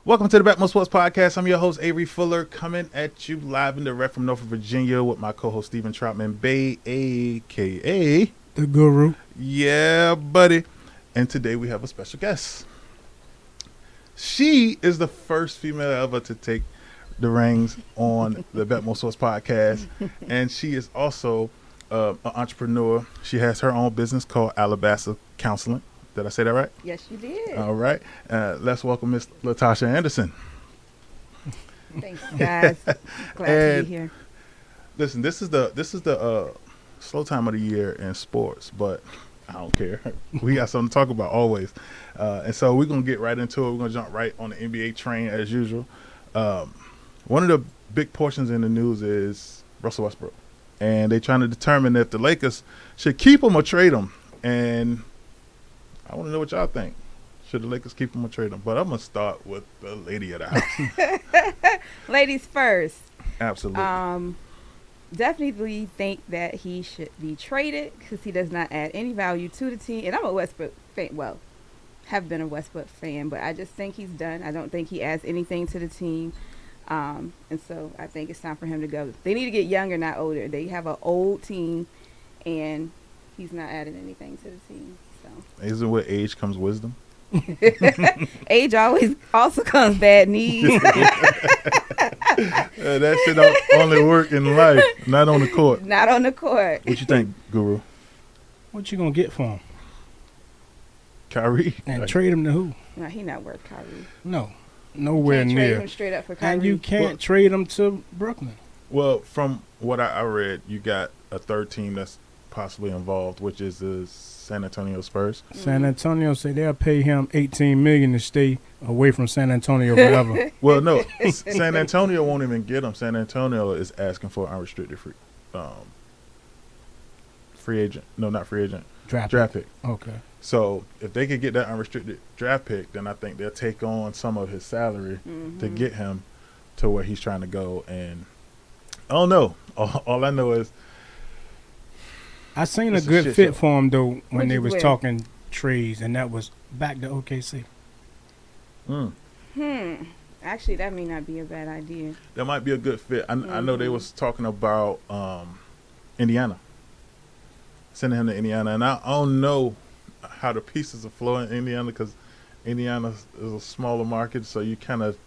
Welcome to the BetMoorSports Podcast. I'm your host, Avery Fuller, coming at you live in direct from Norfolk, Virginia with my co-host, Stephen Troutman Bay, a.k.a. The Guru. Yeah, buddy. And today we have a special guest. She is the first female ever to take the reins on the BetMoorSports Podcast. And she is also an entrepreneur. She has her own business called Alabaster Counseling. Did I say that right? Yes, you did. All right. Let's welcome Miss Latasha Anderson. Thanks, guys. Glad to be here. Listen, this is the slow time of the year in sports, but I don't care. We got something to talk about always. And so we're going to get right into it. We're going to jump right on the NBA train as usual. One of the big portions in the news is Russell Westbrook. And they're trying to determine if the Lakers should keep him or trade him. And I want to know what y'all think. Should the Lakers keep him or trade him? But I'm going to start with the lady of the house. Ladies first. Absolutely. Definitely think that he should be traded because he does not add any value to the team. And I'm a Westbrook fan. Well, have been a Westbrook fan, but I just think he's done. I don't think he adds anything to the team. And so I think it's time for him to go. They need to get younger, not older. They have an old team, and he's not adding anything to the team. So. Isn't with age comes wisdom? Age also comes bad knees. That shit don't only work in life, not on the court. Not on the court. What you think, Guru? What you gonna get for him? Kyrie? And trade him to who? No, he not worth Kyrie. No, nowhere Can't near. trade him straight up for Kyrie. And you can't trade him to Brooklyn. Well, from what I read, you got a third team that's possibly involved, which is the San Antonio Spurs. San Antonio say they'll pay him $18 million to stay away from San Antonio forever. Well, no, San Antonio won't even get him. San Antonio is asking for unrestricted free agent. No, not free agent. Draft pick. Okay. So if they could get that unrestricted draft pick, then I think they'll take on some of his salary to get him to where he's trying to go. And I don't know. All I know is I seen a It's a good shit fit show. for him though when they was where? talking trades, and that was back to OKC. Actually, that may not be a bad idea. that might be a good fit. I know they was talking about Indiana, sending him to Indiana, and I don't know how the pieces are flowing in Indiana because Indiana is a smaller market, so you kind of,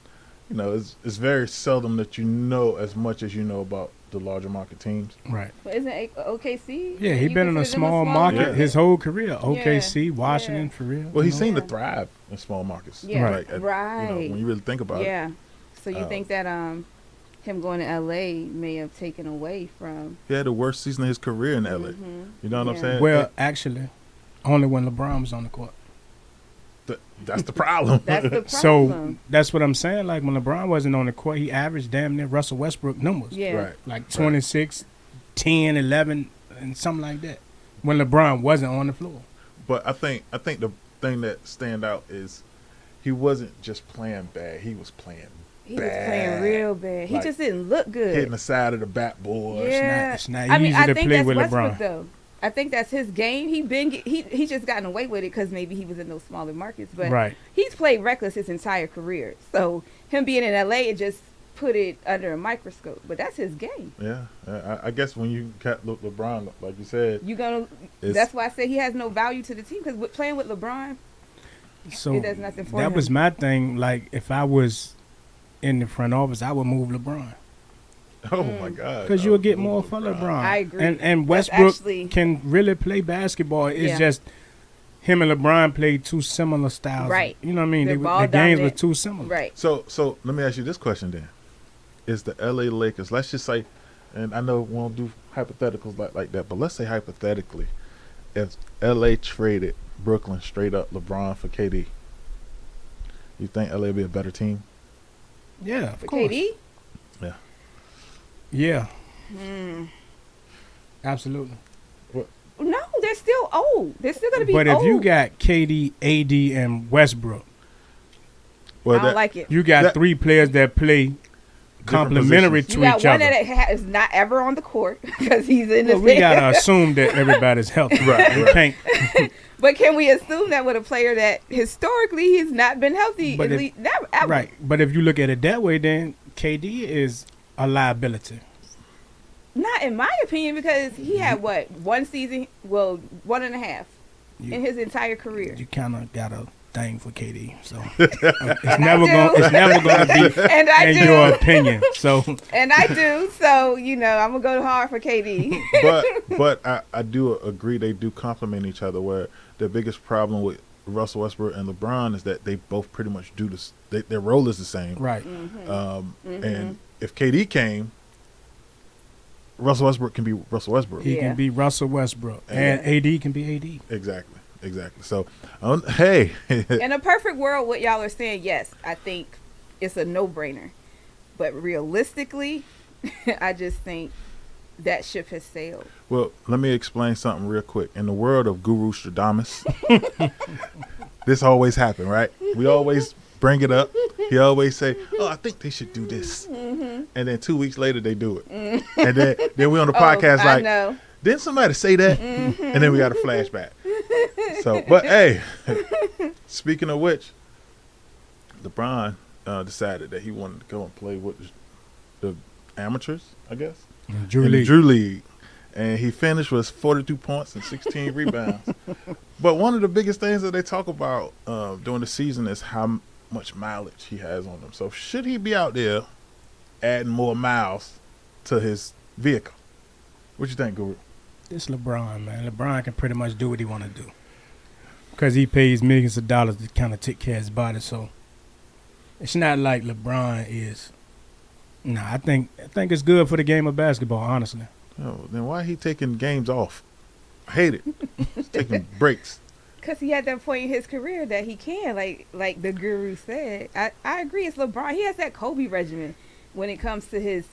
it's very seldom that you know as much as you know about the larger market teams. Right. But isn't OKC? Yeah, he You been in a consider them small market Yeah. his whole career. OKC, Washington, Yeah. for real. Well, he you know? seemed to thrive in small markets. Yeah, Right. right. When you really think about it. Yeah. So you think that him going to LA may have taken away from? He had the worst season of his career in LA. You know what I'm Yeah. saying? Well, actually, only when LeBron was on the court. That's the problem. That's the So problem. that's what I'm saying. Like when LeBron wasn't on the court, he averaged damn near Russell Westbrook numbers. Yeah. Right. Like 26, 10, 11, and something like that. When LeBron wasn't on the floor. But I think the thing that stand out is he wasn't just playing bad. He was playing He was bad. playing real bad. He Like, just didn't look good. hitting the side of the backboard. Yeah. It's not I mean, easy I to think play that's with Westbrook LeBron. though. I think that's his game. He just gotten away with it because maybe he was in those smaller markets. But Right. he's played reckless his entire career. So him being in LA, it just put it under a microscope. But that's his game. Yeah. I guess when you got LeBron, like you said, That's why I say he has no value to the team because playing with LeBron, So it does nothing for him. that was my thing. Like if I was in the front office, I would move LeBron. oh my God. Because you'll get more for LeBron. I agree. And That's Westbrook actually- can really play basketball. It's Yeah. just him and LeBron played two similar styles. Right. You know what I mean? They're The ball games were dominant. too similar. Right. So let me ask you this question then. Is the LA Lakers, let's just say, and I know we won't do hypotheticals like that, but let's say hypothetically, if LA traded Brooklyn straight up LeBron for KD, you think LA would be a better team? Yeah, of For course. KD? Yeah. Absolutely. No, they're still old. They're still going to be But old. if you got KD, AD, and Westbrook, Well, I don't like it. you got That- three players that play complementary to You got each one other. that is not ever on the court because he's in the Well, we field. gotta assume that everybody's healthy. Right, We right. can't. But can we assume that with a player that historically he's not been healthy? But At if- least, never, ever. Right, but if you look at it that way, then KD is a liability. Not in my opinion, because he had what, one season? Well, 1.5 You- in his entire career. You kind of got a thing for KD, so And I do. it's never gonna be And I in do. your opinion. So And I do. So, I'm going to go hard for KD. But I do agree they do complement each other. Where the biggest problem with Russell Westbrook and LeBron is that they both pretty much do this. Their role is the same. right, And if KD came, Russell Westbrook can be Russell Westbrook. he Yeah. can be Russell Westbrook, and AD can be AD. Exactly. So, hey, In a perfect world, what y'all are saying, yes, I think it's a no-brainer. But realistically, I just think that ship has sailed. well, let me explain something real quick. In the world of Guru Stradamus, this always happen, right? We always bring it up. He always say, "Oh, I think they should do this," and then 2 weeks later they do it, and then we on the podcast I like, know. didn't somebody say that? And then we got a flashback. So, but hey, speaking of which, LeBron decided that he wanted to go and play with the amateurs, I guess, Drew in the League. Drew League. And he finished with 42 points and 16 rebounds. But one of the biggest things that they talk about during the season is how much mileage he has on him. So should he be out there adding more miles to his vehicle? What you think, Guru? It's LeBron, man. LeBron can pretty much do what he want to do because he pays millions of dollars to kind of take care of his body. So it's not like LeBron is. No, I think it's good for the game of basketball, honestly. Oh, then why he taking games off? I hate it. He's taking breaks. Because he had that point in his career that he can, like the guru said. I agree. It's LeBron. He has that Kobe regimen when it comes to his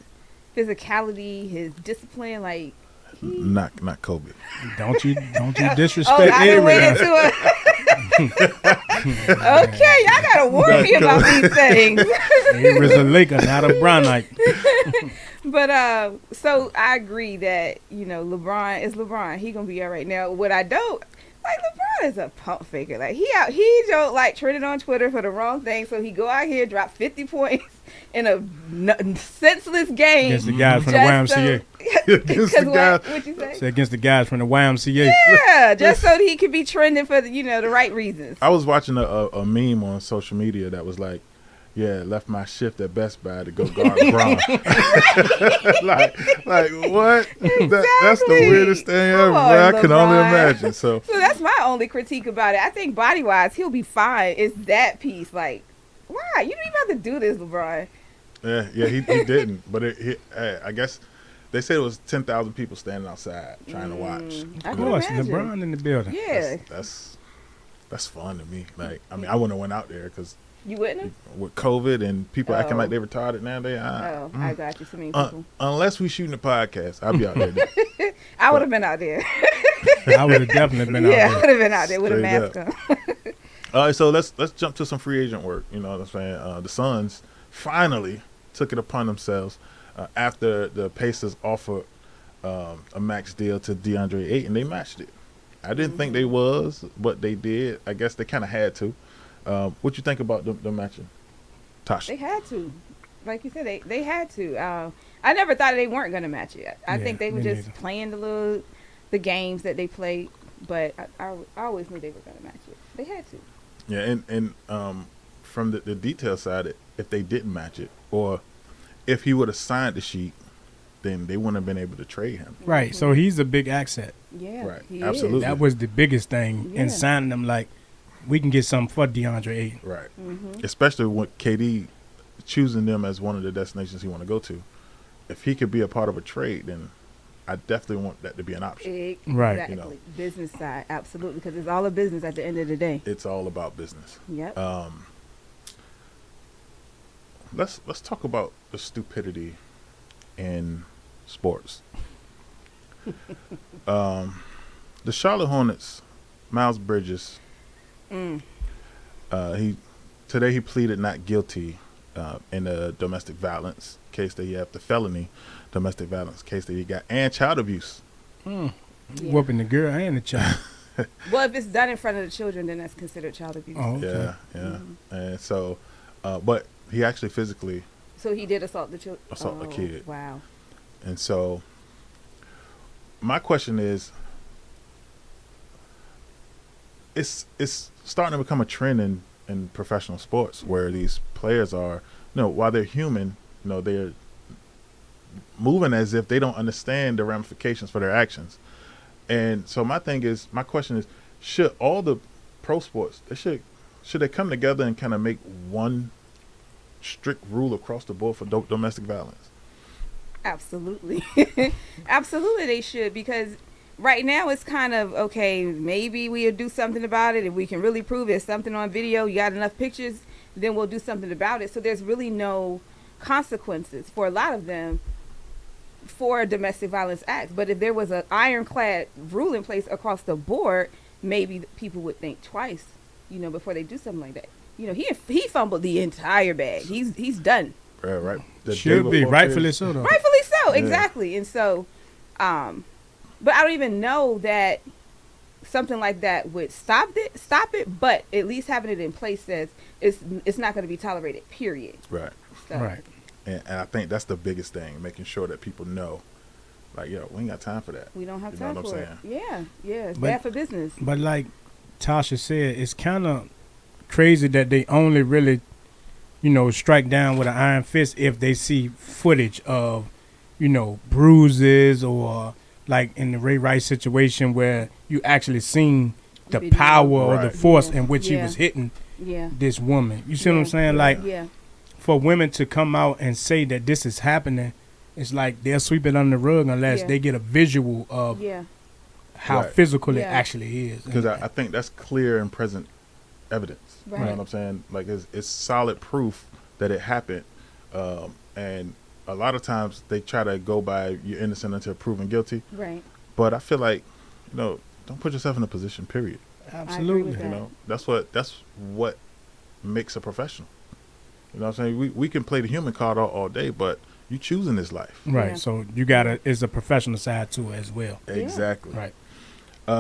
physicality, his discipline. Like Not Kobe. Don't you oh, disrespect I done went Avery. into it. Okay, y'all gotta warn me about these things. Avery's a Laker, not a Brownite. But so I agree that LeBron is LeBron. He gonna be all right. Now, what I don't like, LeBron is a pump faker. Like he don't like trending on Twitter for the wrong thing. So he go out here, drop 50 points in a senseless game Against the guys from the just YMCA. Against the guy. What'd you say? So against the guys from the YMCA. Yeah, just so that he could be trending for the right reasons. I was watching a meme on social media that was like, yeah, left my shift at Best Buy to go guard LeBron. like what? That's the weirdest thing ever. Come on, Boy, I can only LeBron. imagine. So So that's my only critique about it. I think body wise, he'll be fine. It's that piece. Like, why? You didn't even have to do this, LeBron. yeah, he didn't. But I guess they said it was 10,000 people standing outside trying to watch. I Of can course, imagine. LeBron in the building. Yeah. That's fun to me. Like, I mean, I wouldn't have went out there because You wouldn't have? with COVID and people acting Oh. like they retarded nowadays. I got you. So many people. Unless we shooting a podcast, I'll be out there. I would have been out there. I would have definitely been Yeah, I out would have been out there with a Straight mask up. on. All right, so let's jump to some free agent work. You know what I'm saying? The Suns finally took it upon themselves after the Pacers offered a max deal to DeAndre Ayton, and they matched it. I didn't think they was, but they did. I guess they kind of had to. What you think about the matching, Tasha? They had to. Like you said, they had to. I never thought they weren't going to match it. I Yeah, think they were me just neither. playing the games that they played, but I always knew they were going to match it. They had to. Yeah, and from the detail side, if they didn't match it, or if he would have signed the sheet, then they wouldn't have been able to trade him. Right, so he's a big asset. Yeah, Right, he absolutely. That was the biggest thing Yeah. in signing them. Like, we can get something for DeAndre Ayton. Right. Mm-hmm. Especially with KD choosing them as one of the destinations he want to go to. If he could be a part of a trade, then I definitely want that to be an option. Exactly. Right. You know. Business side, absolutely, because it's all a business at the end of the day. It's all about business. Yep. Let's talk about the stupidity in sports. The Charlotte Hornets, Miles Bridges. Mm. Today he pleaded not guilty in the domestic violence case that you have, the felony domestic violence case that you got, and child abuse. Yeah. Whooping the girl and the child. Well, if it's done in front of the children, then that's considered child abuse. Oh, okay. Yeah, yeah. And so, but he actually physically So he did assault the children. assault a kid. Wow. And so, my question is, it's starting to become a trend in professional sports where these players are, while they're human, they're moving as if they don't understand the ramifications for their actions. And so my question is, should all the pro sports, should they come together and kind of make one strict rule across the board for domestic violence? Absolutely. Absolutely they should, because right now it's kind of, okay, maybe we'll do something about it. If we can really prove there's something on video, you got enough pictures, then we'll do something about it. So there's really no consequences for a lot of them for domestic violence acts. But if there was an ironclad rule in place across the board, maybe people would think twice, before they do something like that. He fumbled the entire bag. He's done. Right. Should be, rightfully so, though. Rightfully so, Yeah. exactly. And so, but I don't even know that something like that would stop it. But at least having it in place says it's not going to be tolerated. Period. Right. So, Right. And I think that's the biggest thing, making sure that people know, like, we ain't got time for that. We don't have You know time what I'm for it. saying? Yeah, it's But- bad for business. But like Tasha said, it's kind of crazy that they only really, strike down with an iron fist if they see footage of, bruises, or like in the Ray Rice situation where you actually seen the Video. power or the Right. force Yeah. in which he Yeah. was hitting Yeah. this woman. You see what I'm Yeah. saying? Like, Yeah. for women to come out and say that this is happening, it's like they'll sweep it under the rug unless Yeah. they get a visual of Yeah. how Right. physical it Yeah. actually is. Because I think that's clear and present evidence. You know Right. what I'm saying? Like, it's solid proof that it happened. And a lot of times they try to go by you're innocent until proven guilty. Right. But I feel like, don't put yourself in a position, period. Absolutely. with that. That's what makes a professional. You know what I'm saying? We can play the human card all day, but you choosing this life. Right. Yeah. So you gotta is a professional side to it as well. Yeah. Exactly. Right. All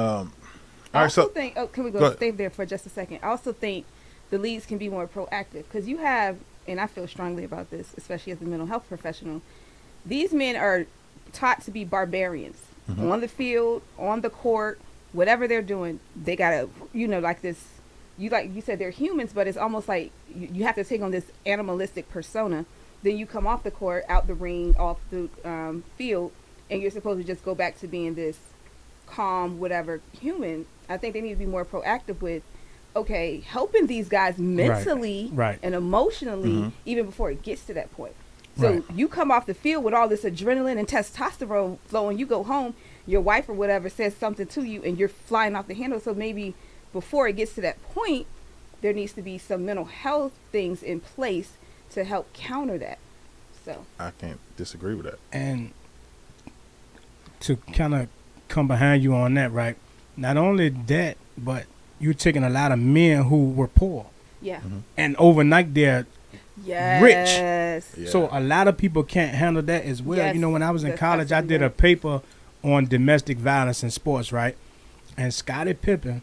I right, also so think, can we go go ahead. stay there for just a second? I also think the leagues can be more proactive, because you have, and I feel strongly about this, especially as a mental health professional, these men are taught to be barbarians on the field, on the court, whatever they're doing. They gotta, like this. Like you said, they're humans, but it's almost like you have to take on this animalistic persona. Then you come off the court, out the ring, off the field, and you're supposed to just go back to being this calm, whatever human. I think they need to be more proactive with, okay, helping these guys mentally Right. and emotionally, even before it gets to that point. So Right. you come off the field with all this adrenaline and testosterone flowing, you go home, your wife or whatever says something to you, and you're flying off the handle. So maybe before it gets to that point, there needs to be some mental health things in place to help counter that. So I can't disagree with that. And to kind of come behind you on that, right? Not only that, but you're taking a lot of men who were poor, yeah, and overnight they're yes, Yeah. So a lot of people can't handle that as well. Yes, When I was in that's college, I did absolutely a paper on domestic violence in sports, right? And Scottie Pippen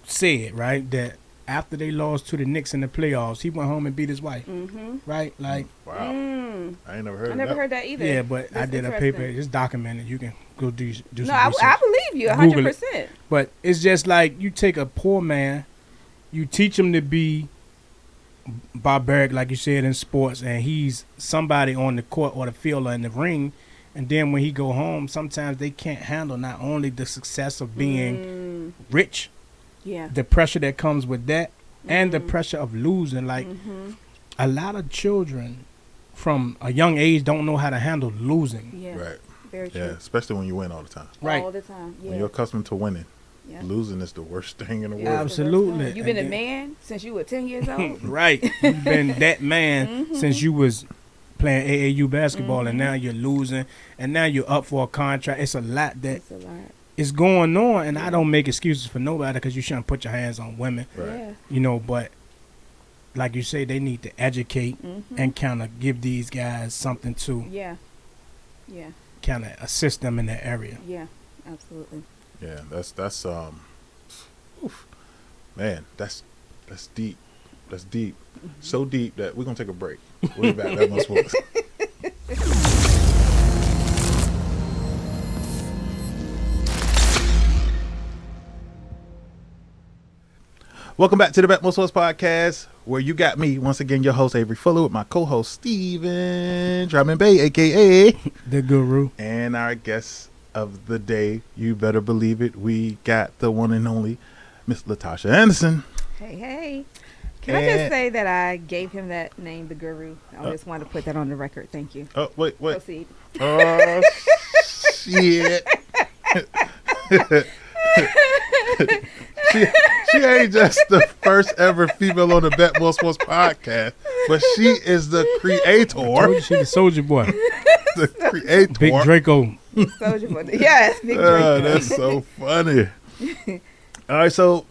said, right, that after they lost to the Knicks in the playoffs, he went home and beat his wife, right? Like, Wow. Mm. I ain't never heard I of never that. heard that either. yeah, but I That's did a interesting. paper. It's documented. You can go do some No, research. I believe you, Google it. 100%. But it's just like you take a poor man, you teach him to be barbaric, like you said, in sports, and he's somebody on the court or the field or in the ring. And then when he go home, sometimes they can't handle not only the success of being rich, Yeah. the pressure that comes with that, and the pressure of losing. Like a lot of children from a young age don't know how to handle losing. Yeah. Right. Very true. Yeah, especially when you win all the time. Right. All the time. Yeah. When you're accustomed to winning, yeah. losing is the worst thing in the Yeah, world. it's the worst Absolutely. time. You've been a And then- man since you were 10 years old. Right. You've been that man since you was playing AAU basketball, and now you're losing, and now you're up for a contract. It's a lot that It's a lot. is going on, and I don't make excuses for nobody, because you shouldn't put your hands on women, Right. Yeah. but like you say, they need to educate and kind of give these guys something to Yeah. kind of assist them in that area. Yeah. Absolutely. Yeah, that's oof. Man, that's deep. That's deep. So deep that we're gonna take a break. We'll be back. That must work. Welcome back to the BetMoorSports podcast, where you got me once again, your host Avery Fuller, with my co-host Steven Drummond Bay, aka The Guru. and our guest of the day. You better believe it. We got the one and only Miss Latasha Anderson. Hey. Can I just say that I gave him that name, the Guru? I just wanted to put that on the record. Thank you. Oh wait. Proceed. Oh shit. She ain't just the first ever female on the BetMoorSports podcast, but she is the creator. She the soldier boy. The creator. Big Draco. Soldier Boy. Yes, Big Draco. That's so funny. All right, so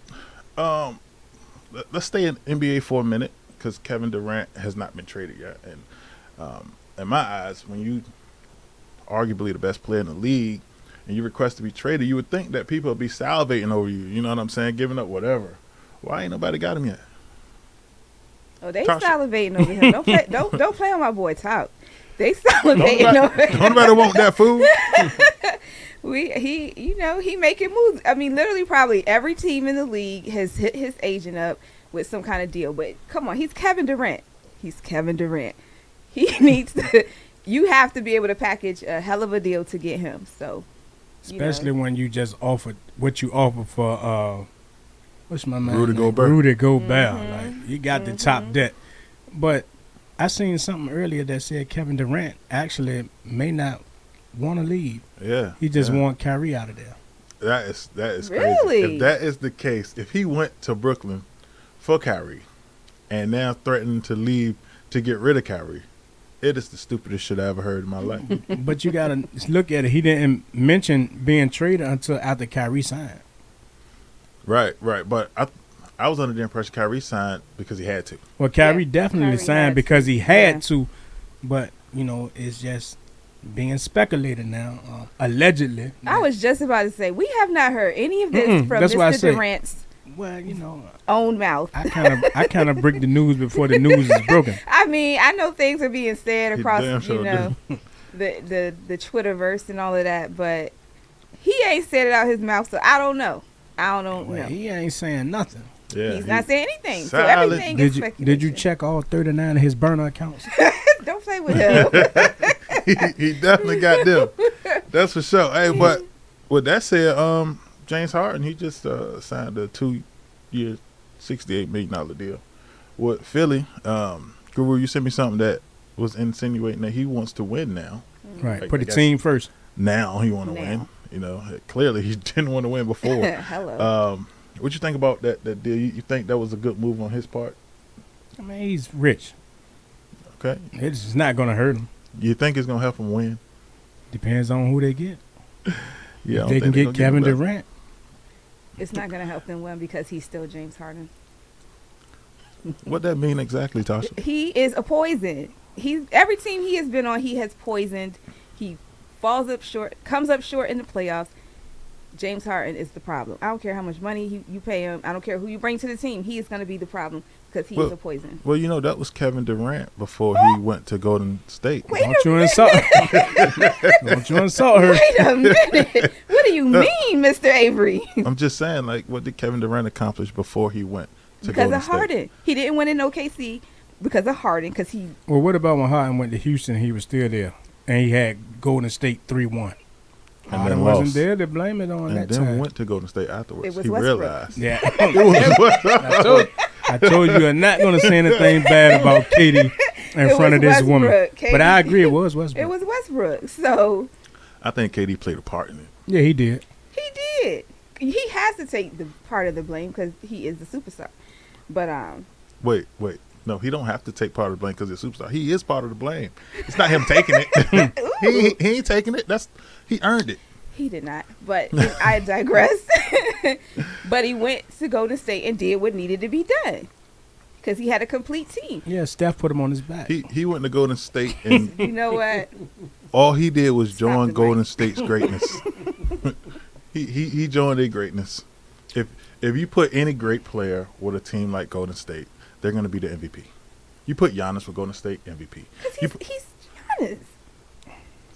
let's stay in NBA for a minute, because Kevin Durant has not been traded yet. And in my eyes, when you arguably the best player in the league and you request to be traded, you would think that people would be salivating over you. You know what I'm saying? Giving up whatever. Why ain't nobody got him yet? Oh, they Tasha. salivating over him. Don't play on my boy Talk. They salivating over him. Nobody want that food. He making moves. I mean, literally, probably every team in the league has hit his agent up with some kind of deal. But come on, he's Kevin Durant. He needs to. You have to be able to package a hell of a deal to get him. So, Especially when you just offered what you offer for what's my man? Rudy name? Gobert. Rudy Gobert. Like, you got the top debt. But I seen something earlier that said Kevin Durant actually may not want to leave. Yeah. He just want Kyrie out of there. That is Really? crazy. If that is the case, if he went to Brooklyn for Kyrie and now threatened to leave to get rid of Kyrie, it is the stupidest shit I ever heard in my life. But you got to look at it. He didn't mention being traded until after Kyrie signed. Right. But I was under the impression Kyrie signed because he had to. Well, Kyrie Yeah, definitely Kyrie signed had because to. he had Yeah. to. But, it's just being speculated now, allegedly. I was just about to say, we have not heard any of this from That's why I Mr. say- Durant's Well, own mouth. I kind of break the news before the news is broken. I mean, I know things are being said He across, damn sure the Twitterverse and all of that, but he ain't said it out his mouth, so I don't know. Well, know. he ain't saying nothing. Yeah, He's not saying anything, so silent. everything is speculation. Did you check all 39 of his burner accounts? Don't play with him. he definitely got them. That's for sure. Hey, but with that said, James Harden, he just signed a 2-year, $68 million deal with Philly. Guru, you sent me something that was insinuating that he wants to win now. Right. Like, Put I the guess team first. Now he want to Now. win. Clearly he didn't want to win before. Hello. What you think about that deal? You think that was a good move on his part? I mean, he's rich. Okay. It's not going to hurt him. You think it's gonna help him win? Depends on who they get. Yeah. If they can get Kevin Durant. It's not going to help them win because he's still James Harden. What that mean exactly, Tasha? He is a poison. Every team he has been on, he has poisoned. He comes up short in the playoffs. James Harden is the problem. I don't care how much money you pay him. I don't care who you bring to the team. He is going to be the problem because he is a poison. Well, that was Kevin Durant before he went to Golden State. Don't you insult her. Wait a minute. What do you mean, Mr. Avery? I'm just saying, what did Kevin Durant accomplish before he went to Because Golden of State? Harden. He didn't win in OKC because of Harden. Well, what about when Harden went to Houston? He was still there, and he had Golden State 3-1. And Harden then wasn't lost. there to blame it on And that then time. went to Golden State afterwards. It was He Westbrook. realized. Yeah. It was I told you you're not going to say anything bad about KD in front of this woman. Westbrook. But I agree, it was Westbrook. It was Westbrook. So I think KD played a part in it. Yeah, he did. he did. He has to take the part of the blame because he is the superstar. But Wait. No, he don't have to take part of the blame because he's a superstar. He is part of the blame. It's not him taking it. he ain't taking it. He earned it. he did not. But I digress. But he went to Golden State and did what needed to be done. because he had a complete team. Yeah, Steph put him on his back. He went to Golden State, and You know what? all he did was Stop join the Golden mic. State's greatness. he joined their greatness. If you put any great player with a team like Golden State, they're going to be the MVP. You put Giannis with Golden State, MVP. Because he's Giannis.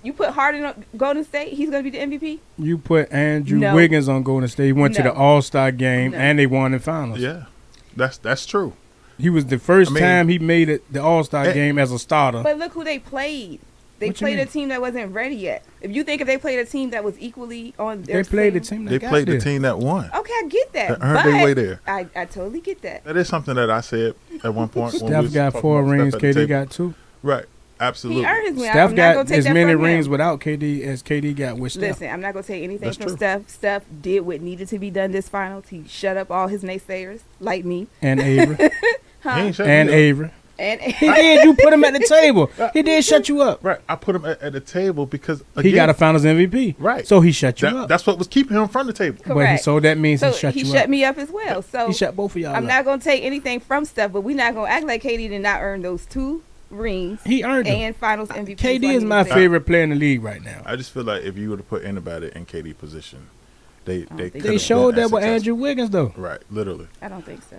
You put Harden on Golden State, he's going to be the MVP? You put Andrew No. Wiggins on Golden State. He went to No. the All-Star game, No. and they won the finals. Yeah, that's true. He was the first I mean- time he made it the All-Star Eh. game as a starter. But look who they played. They What you played a mean? team that wasn't ready yet. If they played a team that was equally on They their played the same- team that They got played there. the team that won. Okay, I get that. That earned their but way there. I totally get that. That is something that I said at one point. when we Steph was got talking 4 about rings. Steph at the KD table. got 2. Right. Absolutely. He earned his win. Steph I'm not gonna got take as that many from rings him. without KD as KD got with Steph. Listen, I'm not going to take anything That's from true. Steph. Steph did what needed to be done this finals. He shut up all his naysayers, like me. And Avery. He ain't shut and me up. Avery. And He did. You put him at the table. He did shut you up. Right. I put him at the table because He got a Finals MVP. Right. So he shut you up. That's what was keeping him from the table. Correct. So that means so he shut he you shut up. me up as well. So He shut both of y'all I'm up. not going to take anything from Steph, but we're not going to act like KD did not earn those 2 rings He earned them. and Finals MVP. KD is my favorite player in the league right now. I just feel like if you were to put anybody in KD position, they think could so. They have showed been that with as Andrew Wiggins, though. successful. Right. Literally. I don't think so.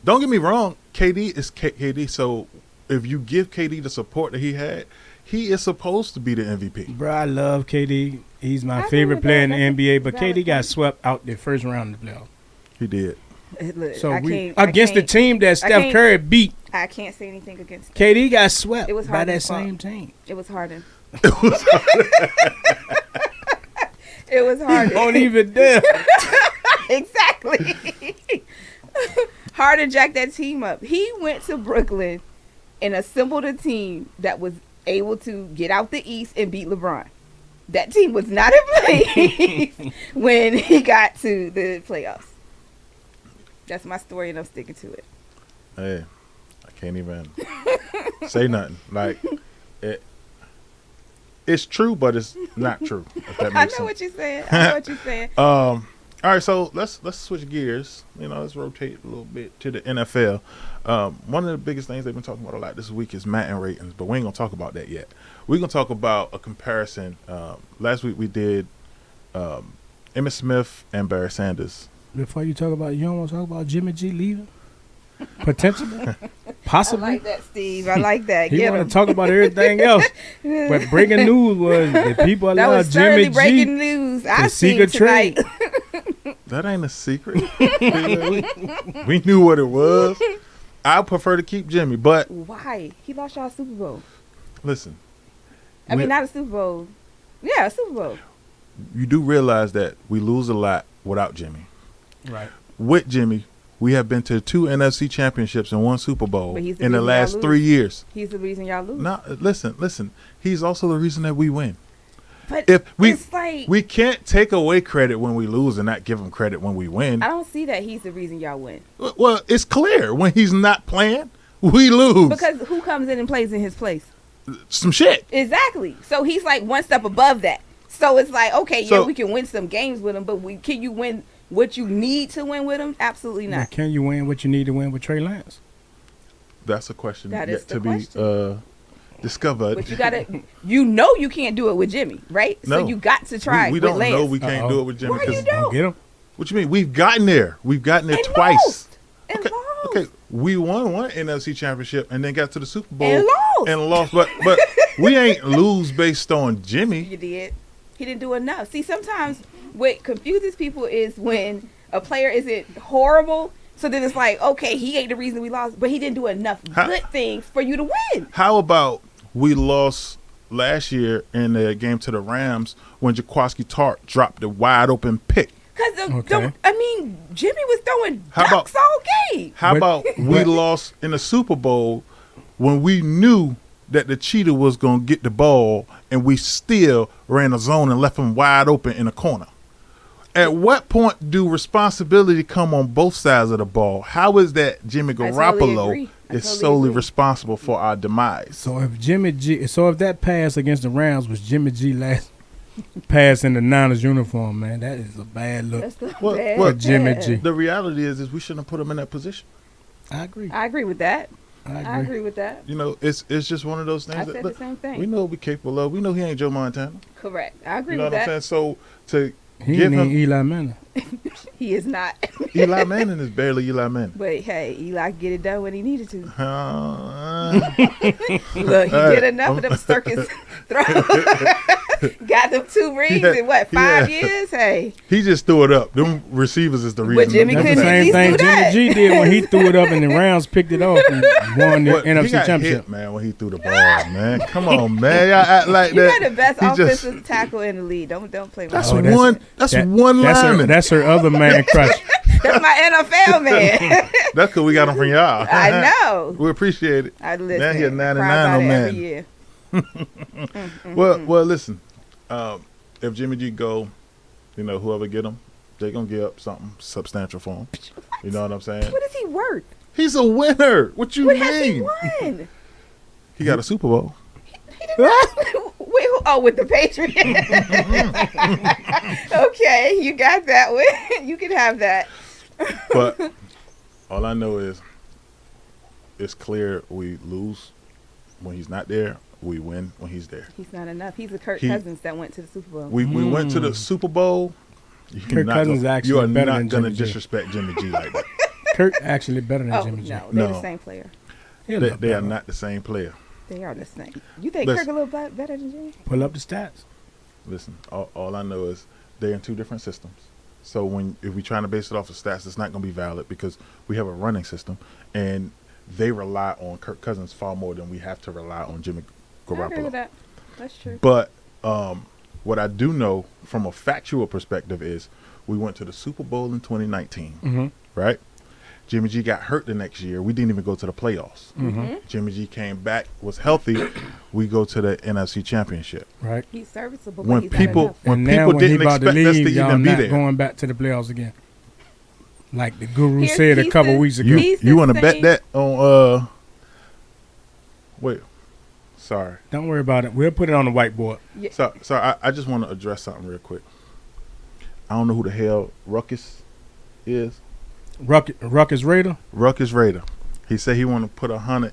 Don't get me wrong. KD is KD. So if you give KD the support that he had, he is supposed to be the MVP. Bro, I love KD. He's I my agree favorite with player that. in the That's a NBA, but valid KD got point. swept out the first round of the playoffs. He did. Look, So I we can't- I against the can't- team that I Steph can't- Curry beat, I can't say anything against Steph. KD got swept It was by that Harden's fault. same team. It was Harden. It was Harden. Won't even dare. Exactly. Harden jacked that team up. He went to Brooklyn and assembled a team that was able to get out the East and beat LeBron. That team was not in place when he got to the playoffs. That's my story, and I'm sticking to it. Hey, I can't even say nothing. Like it's true, but it's not true. If that I makes know sense. what you're saying. I know what you're saying. All right, so let's switch gears. Let's rotate a little bit to the NFL. One of the biggest things they've been talking about a lot this week is MADDEN ratings, but we ain't gonna talk about that yet. We're gonna talk about a comparison. Last week we did Emmitt Smith and Barry Sanders. Before you talk about, you don't want to talk about Jimmy G leaving? Potentially? I Possibly? like that, Steve. I like that. He Get want him. to talk about everything else. But breaking news was that people That allowed was certainly Jimmy breaking G news. I seek seen a tonight. trade. That ain't a secret. we knew what it was. I prefer to keep Jimmy, but Why? He lost y'all a Super Bowl. listen, I mean, not a Super Bowl. Yeah, a Super Bowl. you do realize that we lose a lot without Jimmy. Right. With Jimmy, we have been to 2 NFC championships and 1 Super Bowl But he's the in the reason y'all last lose. 3 years. He's the reason y'all lose. Now, listen. He's also the reason that we win. But If it's like, we can't take away credit when we lose and not give him credit when we win. I don't see that he's the reason y'all win. Well, it's clear when he's not playing, we lose. Because who comes in and plays in his place? Some shit. Exactly. So he's like one step above that. So it's like, okay, yeah, So- we can win some games with him, but can you win what you need to win with him? Absolutely But not. can you win what you need to win with Trey Lance? That's a question That yet is the to question. be discovered. But you gotta, you can't do it with Jimmy, right? No. So you got to try. we with don't Lance. know we can't do Uh-oh. it with Jimmy. Why you 'Cause- don't? Don't get him. What you mean? We've gotten there. We've gotten there And twice. lost. And Okay, lost. okay. We won one NFC championship and then got to the Super Bowl And lost. and lost. But we ain't lose based on Jimmy. You did. He didn't do enough. See, sometimes what confuses people is when a player isn't horrible. So then it's like, okay, he ain't the reason we lost, but he didn't do enough good things for you to win. How about we lost last year in the game to the Rams when Jaquaski Tart dropped the wide open pick? Because, Okay. Jimmy was throwing How about- ducks all game. How But- about we but- lost in the Super Bowl when we knew that the cheetah was going to get the ball and we still ran a zone and left him wide open in a corner? At what point do responsibility come on both sides of the ball? How is that Jimmy I totally Garoppolo agree. I is totally solely agree. responsible for our demise? So if that pass against the Rams was Jimmy G last pass in the Niners uniform, man, that is a bad look. That's not Well, bad. well, For Jimmy G. The reality is we shouldn't have put him in that position. I agree. I agree with that. I I agree with that. You know, it's just one of those things I that said look, the same thing. we know what we're capable of. We know he ain't Joe Montana. Correct. I agree You know with what I'm that. saying? So to He give ain't him Eli Manning. He is not. Eli Manning is barely Eli Manning. But hey, Eli get it done when he needed to. All Look, he right. did enough of them circus throws. Got them 2 rings Yeah, in what, 5 yeah. years? Hey. He just threw it up. Them receivers is the reason. Jimmy That's the couldn't at same least thing do Jimmy that. G did when he threw it up and the Rams picked it off and won the But he NFC got Championship. hit, man, when he threw the ball, man. Come on, man. Y'all act like You that. got the best He just- offensive tackle in the league. Don't play with That's me. Oh, That's that- one lineman. That's her other man crush. That's my NFL man. That's because we got him from y'all. I know. We appreciate it. I listen. Man, he a 99 cry about on it man. every year. Well, listen. If Jimmy G go, you know, whoever get him, they gonna give up something substantial for him. You know what I'm saying? What is he worth? He's a winner. What you What has he mean? won? He got a Super Bowl. Wait, oh, with the Patriots. Okay, you got that one. You can have that. But all I know is it's clear we lose when he's not there. We win when he's there. He's not enough. He's a Kirk He- Cousins that went to the Super Bowl. We went to the Super Bowl. Kirk Cousins actually you are better not than gonna Jimmy G. disrespect Jimmy G like that. Kirk actually better than Oh, Jimmy G. no, they're No. the same player. He'll They look are better. not the same player. They are the same. You think Listen. Kirk a little better than Jimmy? Pull up the stats. Listen, all I know is they're in 2 different systems. So if we're trying to base it off of stats, it's not going to be valid because we have a running system, and they rely on Kirk Cousins far more than we have to rely on Jimmy I agree with Garoppolo. that. That's true. But what I do know from a factual perspective is we went to the Super Bowl in 2019, Mm-hmm. right? Jimmy G got hurt the next year. We didn't even go to the playoffs. Mm-hmm. Jimmy G came back, was healthy. We go to the NFC Championship. Right. He's serviceable, When but he's not people enough. when And now people when he didn't about to expect us leave, to y'all even be not there. going back to the playoffs again. Like the guru Here's- said a he's couple the- weeks ago. You He's the you want to bet same- that on wait, sorry. Don't worry about it. We'll put it on the whiteboard. So I just want to address something real quick. I don't know who the hell Ruckus is. Ruckus Raider. Ruckus Raider. He said he want to put 100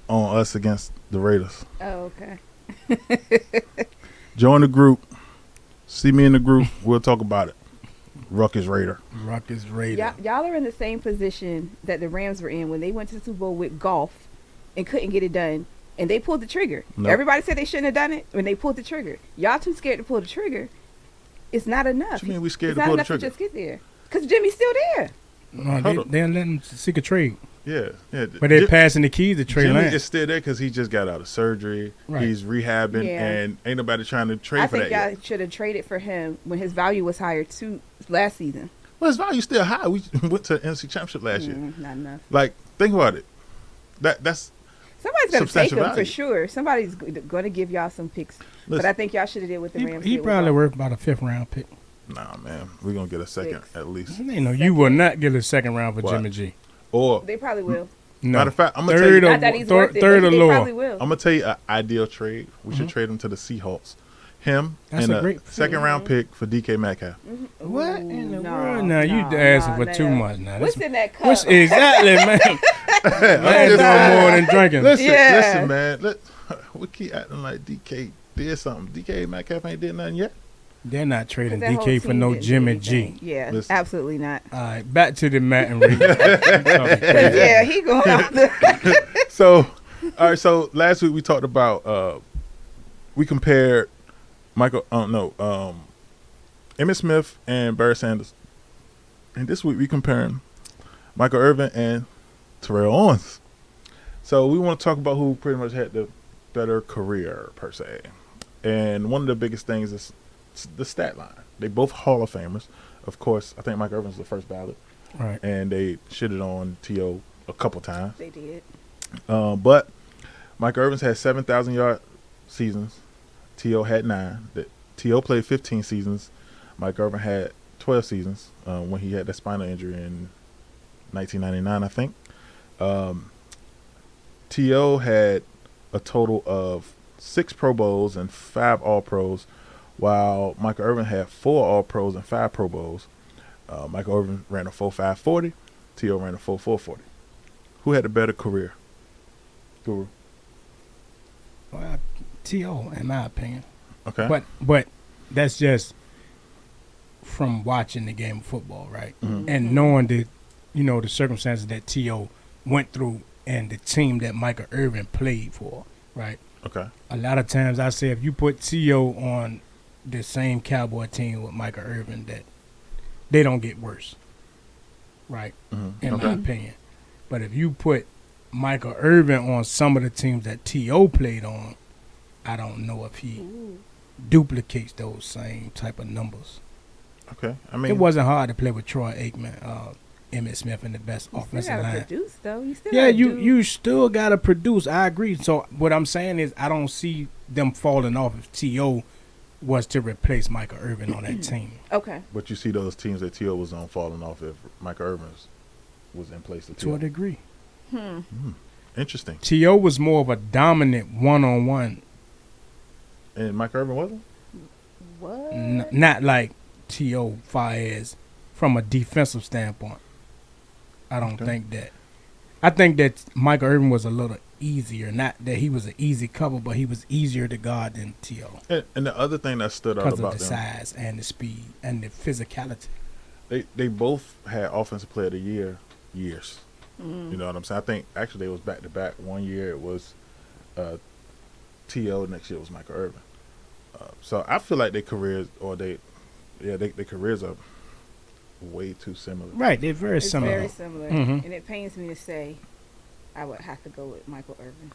on us against the Raiders. Oh, okay. Join the group. See me in the group. We'll talk about it. Ruckus Raider. Ruckus Raider. Y'all are in the same position that the Rams were in when they went to the Super Bowl with golf and couldn't get it done. And they pulled the trigger. No. Everybody said they shouldn't have done it when they pulled the trigger. Y'all too scared to pull the trigger. It's not enough. What you mean we scared It's to not pull the enough to trigger? just get there. Because Jimmy's still there. No, Hold on. they'll let him seek a trade. Yeah. But they're passing the keys to Trey Jimmy Lance. is still there because he just got out of surgery. Right. He's rehabbing, Yeah. and ain't nobody trying to trade I for think that y'all yet. should have traded for him when his value was higher too last season. Well, his value still high. We went to the NFC Championship last year. Not enough. Like, think about it. That's Somebody's going to take Substantial him for value. sure. Somebody's going to give y'all some picks. But Listen. I think y'all should have did what the Rams He did. with probably Goff. worth about a 5th round pick. nah, man. We're gonna get a second 6. at least. They know you will not get a 2nd round for What? Jimmy G. Or They probably will. No. matter of fact, I'm gonna tell Third you. or Not that he's thir- worth it, third but or they lower. probably will. I'm gonna tell you an ideal trade. We should trade him to the Seahawks. Him That's and a a great- 2nd round pick for DK Metcalf. What in the No, world? Now you no, asking no, for no, too no. much. Now What's That's- in that cup? what's exactly, man? Man just doing more than drinking. Listen, Yeah. listen, man. We keep acting like DK did something. DK Metcalf ain't did nothing yet. They're not trading 'Cause that whole DK for team no didn't do Jimmy anything. G. Yeah, Listen. absolutely not. All right, back to the Madden read. But yeah, he going off the. So, all right. So last week we talked about we compared Emmitt Smith and Barry Sanders, and this week we comparing Michael Irvin and Terrell Owens. So we want to talk about who pretty much had the better career per se, and one of the biggest things is the stat line. They both Hall of Famers, of course. I think Michael Irvin's the first ballot, Right. and they shitted on T.O. a couple times. They did. But Mike Irvin's had 7,000 yard seasons. T.O. had 9. T.O. played 15 seasons. Mike Irvin had 12 seasons when he had that spinal injury in 1999, I think. T.O. had a total of 6 Pro Bowls and 5 All-Pros, while Michael Irvin had 4 All-Pros and 5 Pro Bowls. Michael Irvin ran a 4.5 40. T.O. ran a 4.4 40. Who had a better career? Guru. Well, T.O. in my opinion. Okay. But that's just from watching the game of football, right? Mhm. And knowing the circumstances that T.O. went through and the team that Michael Irvin played for, right? Okay. A lot of times I say if you put T.O. on the same Cowboy team with Michael Irvin, that they don't get worse, right? Mm-hmm. In Okay. my opinion. But if you put Michael Irvin on some of the teams that T.O. played on, I don't know if he duplicates those same type of numbers. Okay. I mean, It wasn't hard to play with Troy Aikman, Emmitt Smith, and the best You still offensive gotta line. produce though. You still Yeah, gotta you still gotta produce. I agree. So what I'm saying is I don't see them falling off if T.O. was to replace Michael Irvin on that team. Okay. but you see those teams that T.O. was on falling off if Michael Irvin was in place of To a T.O. degree. Interesting. T.O. was more of a dominant one-on-one, And Michael Irvin wasn't? What? not like T.O. far as from a defensive standpoint. I don't Okay. think that. I think that Michael Irvin was a little easier. Not that he was an easy cover, but he was easier to guard than T.O. And the other thing that stood out because of about the them, size and the speed and the physicality. they both had Offensive Player of the Year years. You know what I'm saying? I think actually they was back to back. One year it was T.O. Next year it was Michael Irvin. So I feel like their careers their careers are way too similar. Right, they're very It's similar. very similar, Mhm. and it pains me to say, I would have to go with Michael Irvin.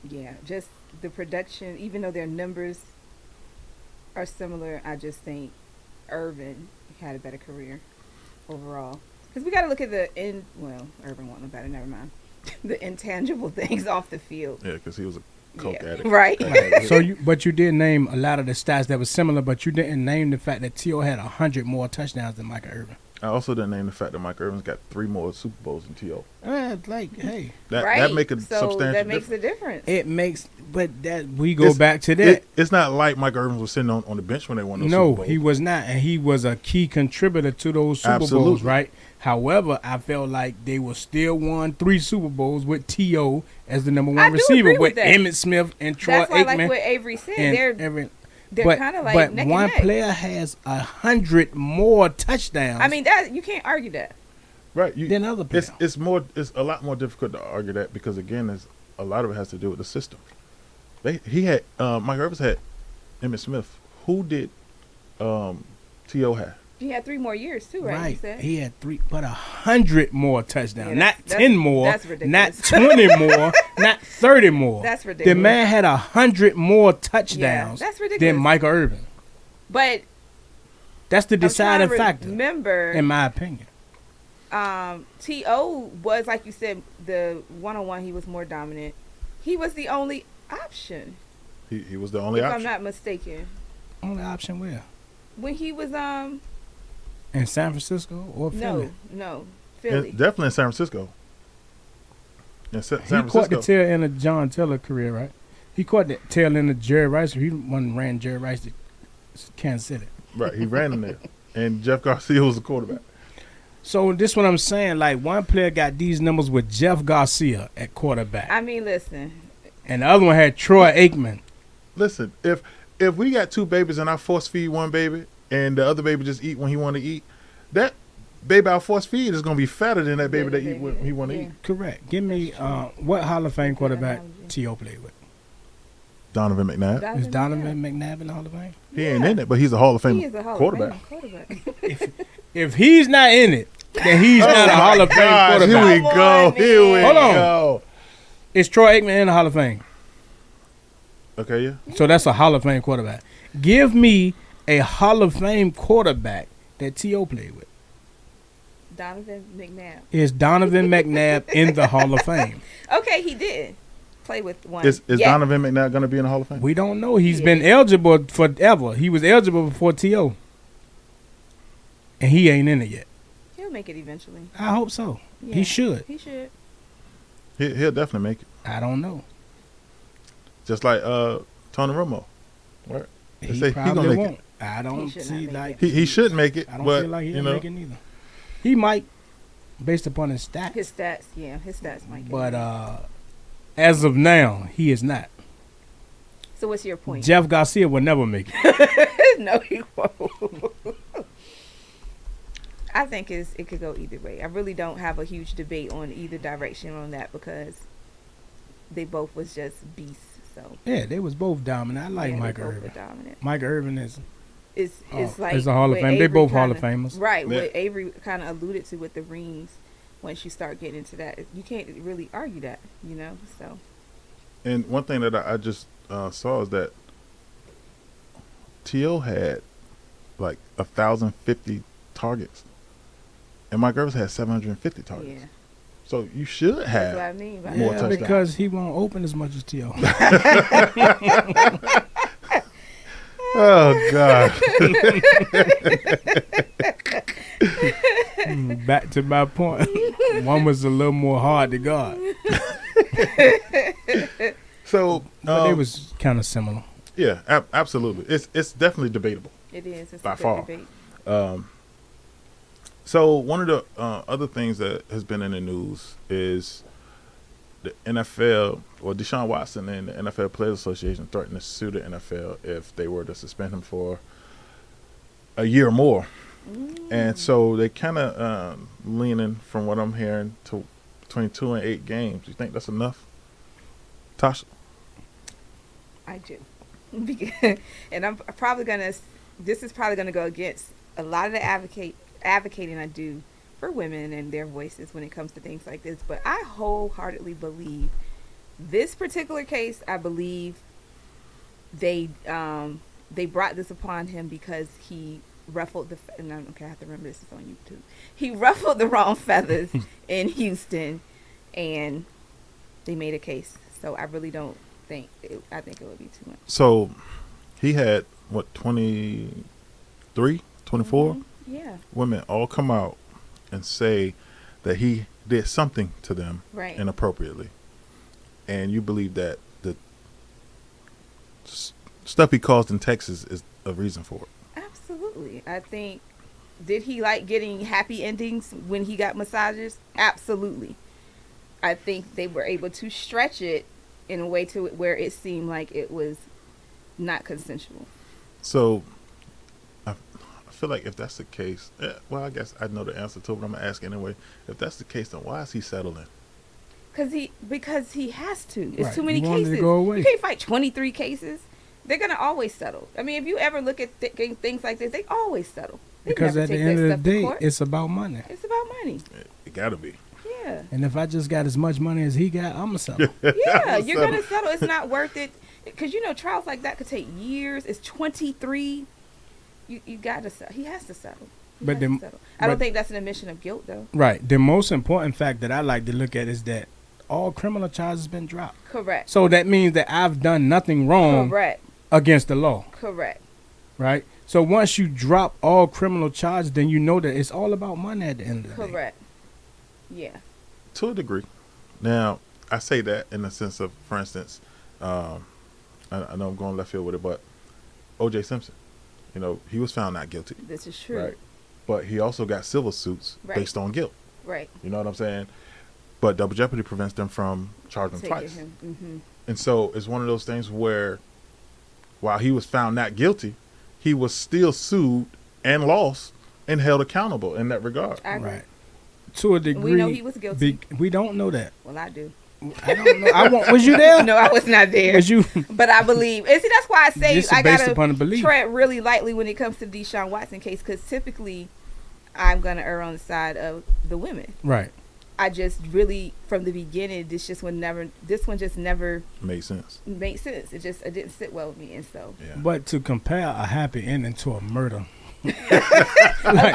Yeah, just the production. Even though their numbers are similar, I just think Irvin had a better career overall. Because we got to look at Irvin wasn't better. Never mind. The intangible things off the field. Yeah, because he was a coke addict. Right. So you did name a lot of the stats that were similar, but you didn't name the fact that T.O. had 100 more touchdowns than Michael Irvin. I also didn't name the fact that Michael Irvin's got 3 more Super Bowls than T.O. Hey, That make a so substantial that makes difference. a difference. it makes, but that we go back to that. It's not like Michael Irvin was sitting on the bench when they won those Super No, Bowls. he was not, and he was a key contributor to those Super Bowls, Absolutely. right? However, I felt like they were still won 3 Super Bowls with T.O. as the number I one do receiver agree with with that. Emmitt Smith and Troy That's why, Aikman. like what Avery said, and they're kind of like but neck one and neck. player has 100 more touchdowns. I mean, that you can't argue that. Right. than other players. It's a lot more difficult to argue that because again, a lot of it has to do with the system. Michael Irvin had Emmitt Smith. Who did T.O. have? He had 3 more years too, right? You said? He had 100 more touchdowns, Yeah, not that's- 10 more, that's ridiculous. not 20 more, not 30 more. That's The ridiculous. man had 100 more touchdowns that's ridiculous. than Michael Irvin. But That's the I'm trying deciding to factor, remember, in my opinion. T.O. was, like you said, the one-on-one. He was more dominant. He was the only option, He was the only if option. I'm not mistaken. Only option where? When he was In San Francisco or Philly? no, Philly. Definitely in San Francisco. In San He Francisco. caught the tail end of John Taylor career, right? He caught the tail end of Jerry Rice. He ran Jerry Rice to Kansas City. Right, he ran in there. And Jeff Garcia was the quarterback. So this what I'm saying. Like one player got these numbers with Jeff Garcia at quarterback, I mean, listen. and the other one had Troy Aikman. Listen, if we got 2 babies and I force feed one baby and the other baby just eat when he want to eat, that baby I force feed is going to be fatter than that baby that eat when he want to Yeah. eat. Correct. Give me what Hall of Fame quarterback T.O. played with? Donovan McNabb. Is Donovan McNabb in the Hall of Fame? He ain't in it, but he's a Hall of Fame He is a Hall quarterback. of Fame quarterback. If he's not in it, then he's not a Oh Hall my of Fame gosh, quarterback. Here we Come go. on, Here we man. Hold on. go. Is Troy Aikman in the Hall of Fame? Okay, yeah. So that's a Hall of Fame quarterback. Give me a Hall of Fame quarterback that T.O. played with. Donovan McNabb. Is Donovan McNabb in the Hall of Fame? Okay, he did play with one. Is Yeah. Donovan McNabb going to be in the Hall of Fame? We don't know. He's Yeah. been eligible forever. He was eligible before T.O. And he ain't in it yet. He'll make it eventually. I hope so. Yeah. He should. He should. He'll definitely make it. I don't know. Just like Tony Romo. Right? They He say he probably gonna make won't. it. I don't should not see make like it. He should make it, I don't but feel like you he'll know, make it neither. He might. based upon his stats. His stats, yeah, his stats might get But him. as of now, he is not. So what's your point? Jeff Garcia will never make it. No, he won't. I think it could go either way. I really don't have a huge debate on either direction on that because they both was just beasts. So Yeah, they was both dominant. I like yeah, Mike they both Irvin. were dominant. Mike Irvin is It's like is a Hall of what Fame. They Avery both Hall of kinda- Famers. Right, Yeah. what Avery kind of alluded to with the rings. Once you start getting into that, you can't really argue that, you know. So And one thing that I just saw is that T.O. had like 1,050 targets, and Mike Irvin had 750 targets. yeah, So you should that's have. what I mean. By More Yeah, touchdowns. because he won't open as much as T.O. Oh God! Back to my point. One was a little more hard to guard. So But they was kind of similar. yeah, absolutely. It's definitely debatable. It is. It's By a good far. debate. So one of the other things that has been in the news is the NFL, or Deshaun Watson and the NFL Players Association threatened to sue the NFL if they were to suspend him for a year or more. And so they kind of leaning, from what I'm hearing, to between 2 and 8 games. You think that's enough, Tasha? I do. Because, and I'm probably gonna. This is probably gonna go against a lot of the advocating I do for women and their voices when it comes to things like this. But I wholeheartedly believe this particular case. I believe they brought this upon him because he ruffled the. And okay, I have to remember this is on YouTube. He ruffled the wrong feathers in Houston, and they made a case. So I really don't think. I think it would be too much. So he had, what, 23, 24 Yeah. women all come out and say that he did something to them Right. inappropriately. And you believe that the stuff he caused in Texas is a reason for it. Absolutely. I think, did he like getting happy endings when he got massages? Absolutely. I think they were able to stretch it in a way to where it seemed like it was not consensual. So I feel like if that's the case, well, I guess I know the answer to it, but I'm going to ask anyway. If that's the case, then why is he settling? Because he has to. It's Right. too many He wanted to cases. go away. You can't fight 23 cases. They're going to always settle. I mean, if you ever look at things like this, they always settle. They Because never at the take end that of stuff the to day, court. it's about money. It's about money. It got to be. Yeah. And if I just got as much money as he got, I'm going to settle. Yeah, you're Settle. going to settle. It's not worth it. Because, trials like that could take years. It's 23. You got to settle. He has to settle. But the- settle. I don't but- think that's an admission of guilt, though. Right. The most important fact that I like to look at is that all criminal charges been dropped. Correct. So that means that I've done nothing wrong Correct. against the law. Correct. Right? So once you drop all criminal charges, then you know that it's all about money at the end of the day. Correct. Yeah. To a degree. Now, I say that in the sense of, for instance, I know I'm going left field with it, but O.J. Simpson, he was found not guilty. This is true. Right. But he also got civil suits Right. based on guilt. Right. You know what I'm saying? But double jeopardy prevents them from charging him Taking twice. him. Mm-hmm. And so it's one of those things where while he was found not guilty, he was still sued and lost and held accountable in that regard. I agree. Right. To a degree. We know he was guilty. We don't know that. Well, I do. I don't know. Was you there? No, I was not there. Was you? But I believe. And see, that's why I say This is I based got upon a to belief. tread really lightly when it comes to the Deshaun Watson case, because typically I'm going to err on the side of the women. Right. I just really, from the beginning, this one just never Made sense. made sense. It didn't sit well with me, and so. Yeah. But to compare a happy ending to a murder. Right.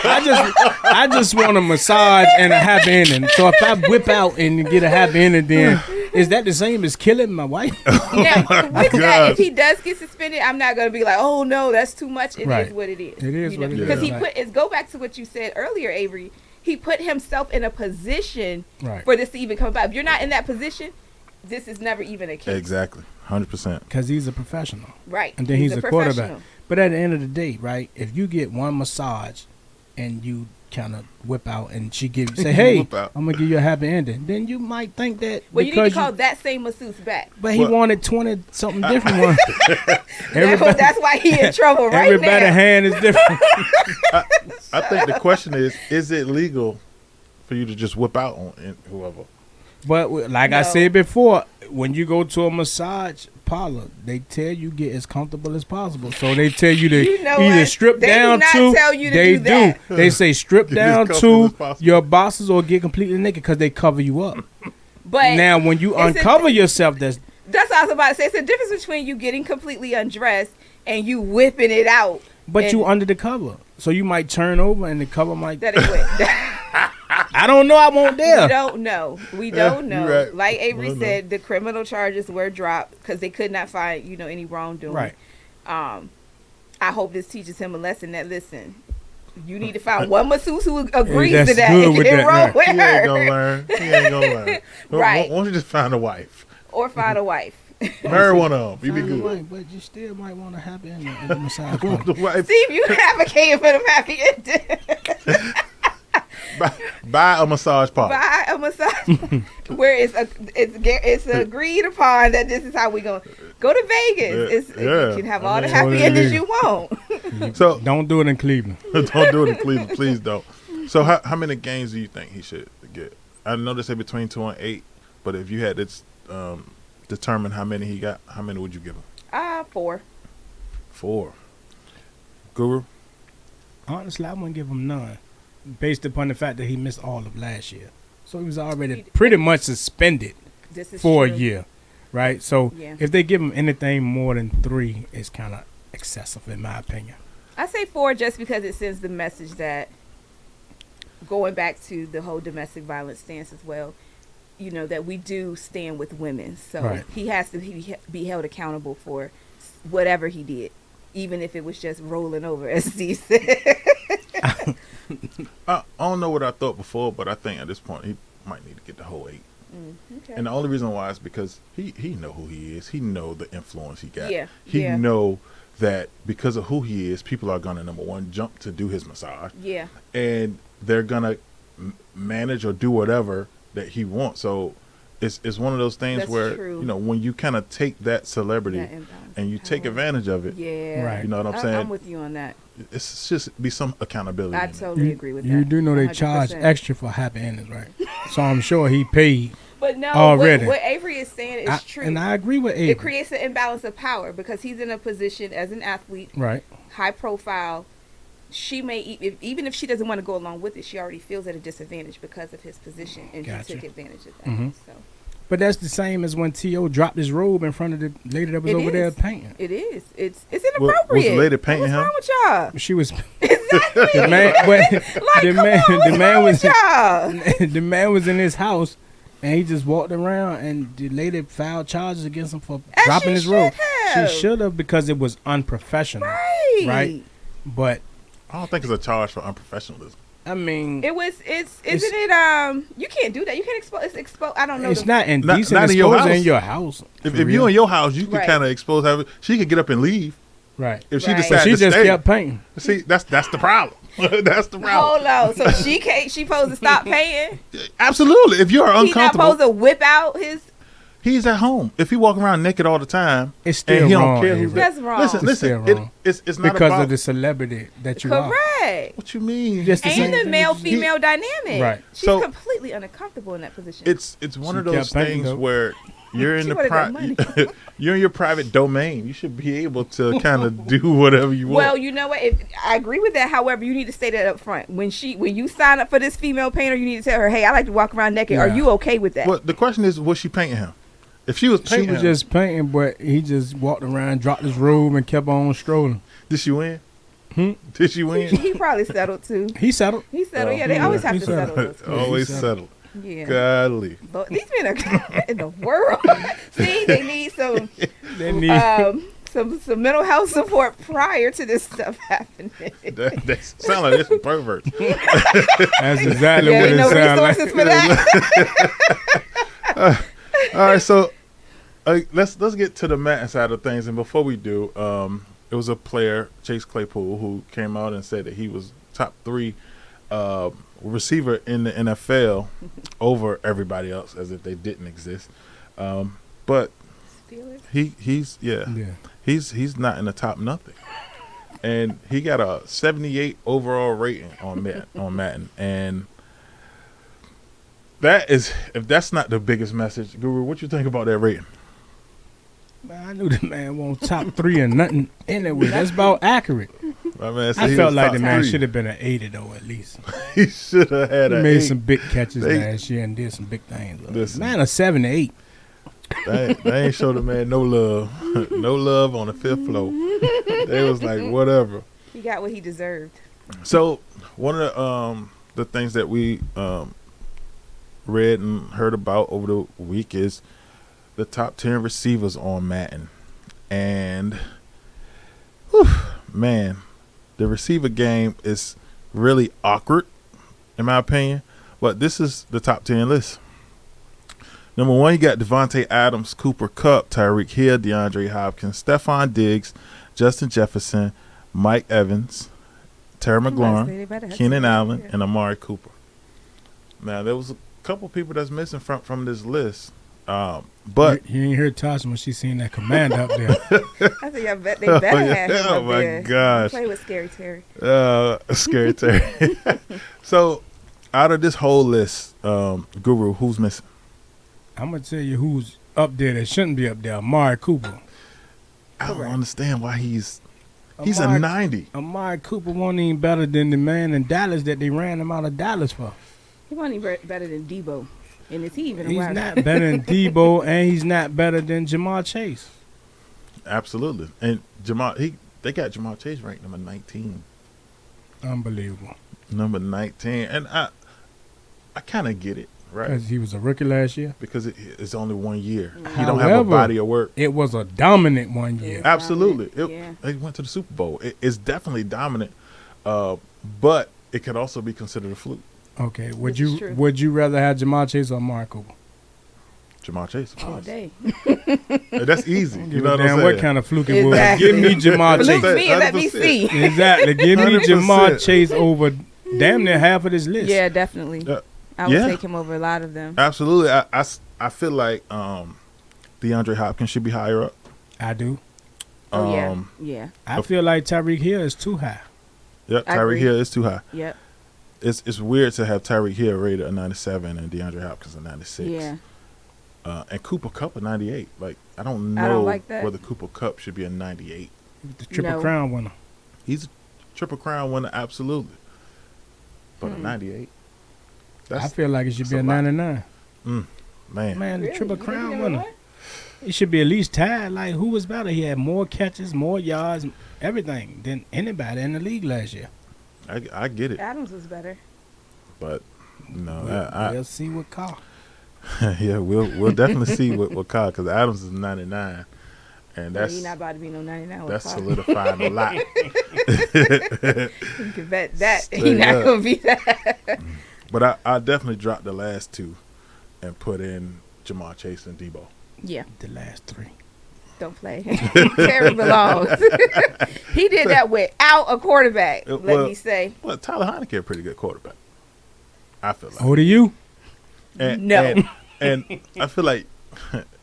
I just want a massage and a happy ending. So if I whip out and get a happy ending, then is that the same as killing my wife? Now, with that, God. if he does get suspended, I'm not going to be like, oh no, that's too much. It is Right. what it is. It is what it Because is. he go back to what you said earlier, Avery. He put himself in a position Right. for this to even come about. If you're not in that position, this is never even a case. Exactly. 100%. Because he's a professional. Right. And then he's a quarterback. professional. But at the end of the day, right, if you get one massage and you kind of whip out and she say, "Hey, Whip out. I'm gonna give you a happy ending," then you might think that. Well, you need to because call that same masseuse back. But he What? wanted 20 something different ones. That's why he in trouble right Everybody's now. hand is different. I think the question is it legal for you to just whip out on whoever? But like I No. said before, when you go to a massage parlor, they tell you get as comfortable as possible. So they tell you to You know either what? strip They do down not to. tell you to they do that. They say strip Get as down comfortable as to possible. your bosses or get completely naked because they cover you up. But Now, when you it's a- uncover yourself, that's what I was about to say. It's the difference between you getting completely undressed and you whipping it out. but you And- under the cover, so you might turn over and the cover might. That is what. I don't know. I won't We dare. don't know. We Yeah, don't know. you're right. Like We Avery don't know. said, the criminal charges were dropped because they could not find, any wrongdoing. Right. I hope this teaches him a lesson that, listen, you need to find one masseuse who agrees that's to that good and with get that, wrong right. with He ain't her. gonna learn. He ain't gonna learn. Right. Why don't you just find a wife? Or find a wife. Marry one of them. You be Find a good. wife, but you still might want to happy ending at the massage parlor. The wife. Steve, you advocating for them happy ending. Buy a massage parlor. Buy a massage where it's agreed upon that this is how we go. Go to Vegas. Yeah. You can have I all the mean, happy what it endings is. you want. So Don't do it in Cleveland. don't do it in Cleveland, please don't. So how many games do you think he should get? I know they say between 2 and 8, but if you had to determine how many he got, how many would you give him? 4. 4. Guru? Honestly, I wouldn't give him none, based upon the fact that he missed all of last year. So he was already He- pretty much suspended This is for true. a year, right? So Yeah. if they give him anything more than 3, it's kind of excessive, in my opinion. I say 4 just because it sends the message that, going back to the whole domestic violence stance as well, that we do stand with women. So Right. he has to be held accountable for whatever he did, even if it was just rolling over, as Steve said. I don't know what I thought before, but I think at this point he might need to get the whole 8. Okay. And the only reason why is because he know who he is. He know the influence he got. Yeah, He yeah. know that because of who he is, people are gonna, number one, jump to do his massage, Yeah. and they're gonna manage or do whatever that he wants. So it's one of those things That's where true. when you kind of take that celebrity That imbalance and you of take power. advantage of it, Yeah. Right. You know what I'm saying? I'm with you on that. it's just be some accountability. I in it. totally agree with that. You do know they charge 100%. extra for happy endings, right? So I'm sure he paid. But no, already. what Avery is saying is true. And I agree with Avery. It creates an imbalance of power because he's in a position as an athlete, Right. high profile. She may, even if she doesn't want to go along with it, she already feels at a disadvantage because of his position, and Gotcha. he took advantage of that. Mhm. So But that's the same as when T.O. dropped his robe in front of the lady that was It over there is. painting. it is. It's Was inappropriate. the lady painting What's him? wrong with y'all? She was Exactly. the man. But Like, the come man, on, what's the man wrong was with y'all? the man was in his house, and he just walked around, and the lady filed charges against him for As dropping she his robe. should have. She should have, because it was unprofessional. Right. Right. But I don't think it's a charge for unprofessionalism. I mean, It was. Isn't it? You can't do that. You can't expose. It's expose. I don't know. it's the- not indecent not in your exposure in house. your house. If for you real. in your house, you could Right. kind of expose her. She could get up and leave Right. if she Right. decided So she to just stay. kept painting. See, that's the problem. That's the problem. Hold on. So she can't. She supposed to stop paying. Absolutely. If you are He's not uncomfortable, supposed to whip out his. he's at home. If he walking around naked all the time, It's still and he wrong. don't care Avery, who's there. That's wrong. Listen, It's listen. still wrong. It's not because about of the celebrity that you are. Correct. what you mean. Just the same And the thing male as- female dynamic. Right. She's So- completely uncomfortable in that position. It's one She of those kept painting, things though. where you're in She the wanted that money. you're in your private domain. You should be able to kind of do whatever you want. Well, you know what? I agree with that. However, you need to say that up front. When you sign up for this female painter, you need to tell her, "Hey, I like to walk around naked. Are Yeah. you okay with that?" Well, the question is, was she painting him? If she was She painting was him, just painting, but he just walked around, dropped his robe, and kept on strolling. did she win? Hmm? Did she win? He probably settled too. He settled. He settled. Oh, Yeah, they yeah. always have He to settled. settle. Those things. Always He settled. Yeah. Godly. But these men are in the world. See, they need some They need some mental health support prior to this stuff happening. That sound like this perverts. that's exactly Yeah, what ain't it no sounds like. resources for that. All right, so let's get to the Madden side of things, and before we do, it was a player, Chase Claypool, who came out and said that he was top 3 receiver in the NFL over everybody else, as if they didn't exist. But Steelers. he's not in the top nothing. And he got a 78 overall rating on Madden. And that is, if that's not the biggest message, Guru, what you think about that rating? Man, I knew the man won't top 3 or nothing anyway. That's about accurate. My man said I he felt was like top the man 3. should have been an 80 though, at least. He should have had He an made 8. some big catches They- last year and did some big things. Listen. Man, a 7 to 8. They ain't showed the man no love. No love on the 5th floor. They was like, whatever. He got what he deserved. So one of the things that we read and heard about over the week is the top 10 receivers on Madden. And man, the receiver game is really awkward, in my opinion. But this is the top 10 list. Number 1, you got Devontae Adams, Cooper Kupp, Tyreek Hill, DeAndre Hopkins, Stephon Diggs, Justin Jefferson, Mike Evans, Terry McLaurin, Keenan Allen, and Amari Cooper. Now, there was a couple people that's missing from this list. But you ain't heard Tasha when she seen that command up there. I think I bet they better have him oh up my there. gosh. Play with Scary Terry. Scary Terry. So, out of this whole list, Guru, who's missing? I'm gonna tell you who's up there that shouldn't be up there. Amari Cooper. I don't understand why he's a Amari- 90. Amari Cooper wasn't even better than the man in Dallas that they ran him out of Dallas for. He wasn't even better than Debo. And is he even He's around? not better than Debo, and he's not better than Jamar Chase. Absolutely. And they got Jamar Chase ranked number 19. Unbelievable. Number 19. And I kind of get it, right? Because he was a rookie last year. Because it's only 1 year. Mm. He don't have a However, body of work. It was a dominant 1 year. Yeah. Absolutely. Yeah. They went to the Super Bowl. It's definitely dominant. But it could also be considered a fluke. Okay, Which is true. would you rather have Jamar Chase or Amari Cooper? Jamar Chase, of All course. day. That's easy. Don't You give know a what I'm damn saying? what kind of fluke it was. Exactly. Give me Jamar Look Chase. me and let me 100%. see. Exactly. Give me 100%. Jamar Chase over damn near half of this list. Yeah, definitely. I would Yeah. take him over a lot of them. Absolutely. I feel like DeAndre Hopkins should be higher up. I do. Oh, Um, yeah. I feel like Tyreek Hill is too high. Yep, I Tyreek agree. Hill is too high. Yep. It's weird to have Tyreek Hill rated a 97 and DeAndre Hopkins a 96. Yeah. And Cooper Kupp a 98. Like, I don't know I don't like that. whether Cooper Kupp should be a 98. The Triple No. Crown winner. He's a Triple Crown winner, absolutely. But a 98? I feel like it should that's be a a lot. 99. Man. Man, the Really? Triple You Crown think he winner. won? It should be at least tied. Like, who was better? He had more catches, more yards, everything than anybody in the league last year. I get it. Adams was better. But, no. We'll see what Carr. Yeah, we'll definitely see what Kyle, because Adams is 99. And He's not about to be no 99. that's with solidifying a lot. You can bet that he's Straight not up. going to be that. But I definitely dropped the last two and put in Jamar Chase and Debo. Yeah, The last 3. don't play. Terry belongs. He did that without a quarterback, let Well- me say. Well, Tyler Heineke a pretty good quarterback. I feel like. Who do you? No. And I feel like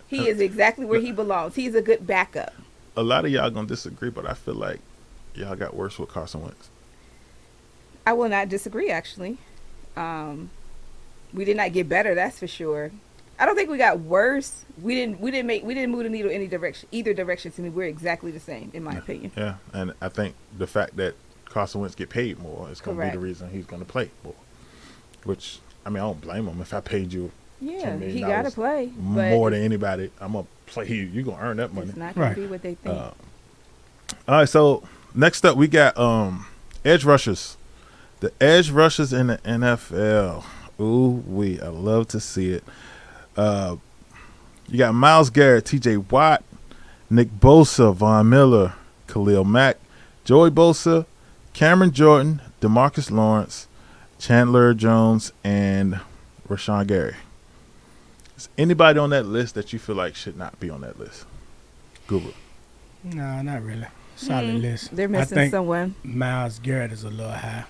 He is exactly where he belongs. He's a good backup. a lot of y'all gonna disagree, but I feel like y'all got worse with Carson Wentz. I will not disagree, actually. We did not get better, that's for sure. I don't think we got worse. We didn't move the needle either direction. To me, we're exactly the same, in my opinion. Yeah, and I think the fact that Carson Wentz get paid more is gonna Correct. be the reason he's gonna play more. Which, I mean, I don't blame him. If I paid you Yeah, $10 million he got to play. But more than anybody, I'm gonna play you. You're gonna earn that money. it's not going Right. to be what they think. All right, so next up we got edge rushers. The edge rushers in the NFL. Ooh, I love to see it. You got Myles Garrett, T.J. Watt, Nick Bosa, Von Miller, Khalil Mack, Joey Bosa, Cameron Jordan, DeMarcus Lawrence, Chandler Jones, and Rashawn Gary. Is anybody on that list that you feel like should not be on that list? Google. No, not really. Solid list. They're I missing think someone. Myles Garrett is a little high.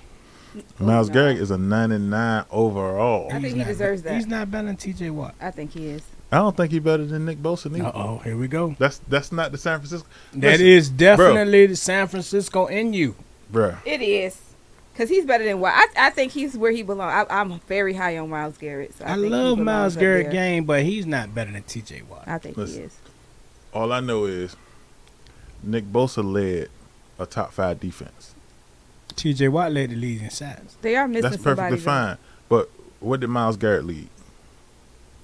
Miles no. Garrett is a 99 overall. I think He's he not deserves be- that. He's not better than T.J. Watt. I think he is. I don't think he's better than Nick Bosa neither. Uh-oh, here we go. That's not the San Francisco. That Listen, is definitely the San Francisco in you. bruh. It is. Because he's better than Watt. I think he's where he belongs. I'm very high on Miles Garrett. So I I think he love belongs Miles up Garrett there. game, but he's not better than T.J. Watt. I think he Listen. is. All I know is Nick Bosa led a top 5 defense. T.J. Watt led the league in sacks. They are missing That's somebody. perfectly fine. But what did Miles Garrett lead?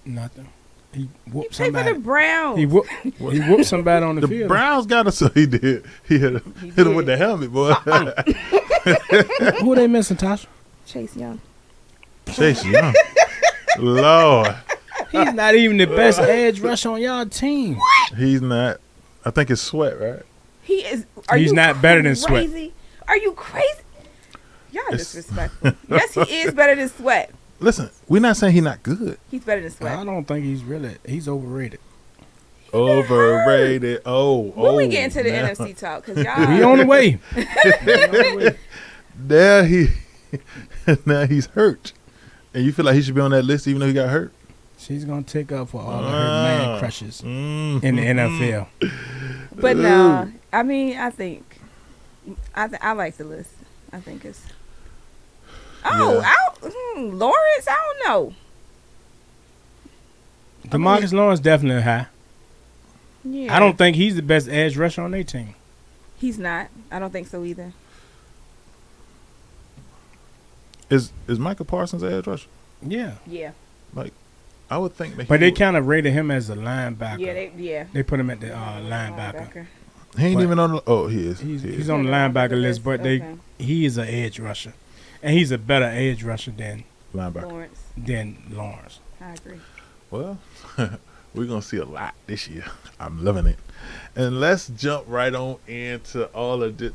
Nothing. He He whooped played for somebody. the Browns. He whooped somebody on the, The field. Browns got us, so he did. He hit him with the helmet, boy. Who they missing, Tasha? Chase Young. Chase Young. Lord. He's not even the best edge rusher on y'all team. He's not. I think it's Sweat, right? He is. Are He's you not better than Sweat. crazy? Are you crazy? Y'all It's- disrespectful. Yes, he is better than Sweat. Listen, we're not saying he's not good. He's better than I Sweat. don't think he's overrated. Overrated. When we get into the now. NFC talk, because We y'all. on the way. Now now he's hurt. And you feel like he should be on that list even though he got hurt? She's gonna take up for all of her man crushes in the NFL. But no, I mean, I think I like the list. I think it's. Oh, Lawrence, I don't know. DeMarcus Lawrence definitely high. Yeah, I don't think he's the best edge rusher on their team. He's not. I don't think so either. Is Michael Parsons an edge rusher? Yeah, Yeah, I would think that but they would. kind of rated him as a linebacker. yeah. They put him at the linebacker. He ain't but- even on the. Oh, he is. He's on the linebacker list, but he is an edge rusher, and he's a better edge rusher than Linebacker. Lawrence. I agree. Well, we're going to see a lot this year. I'm loving it. And let's jump right on into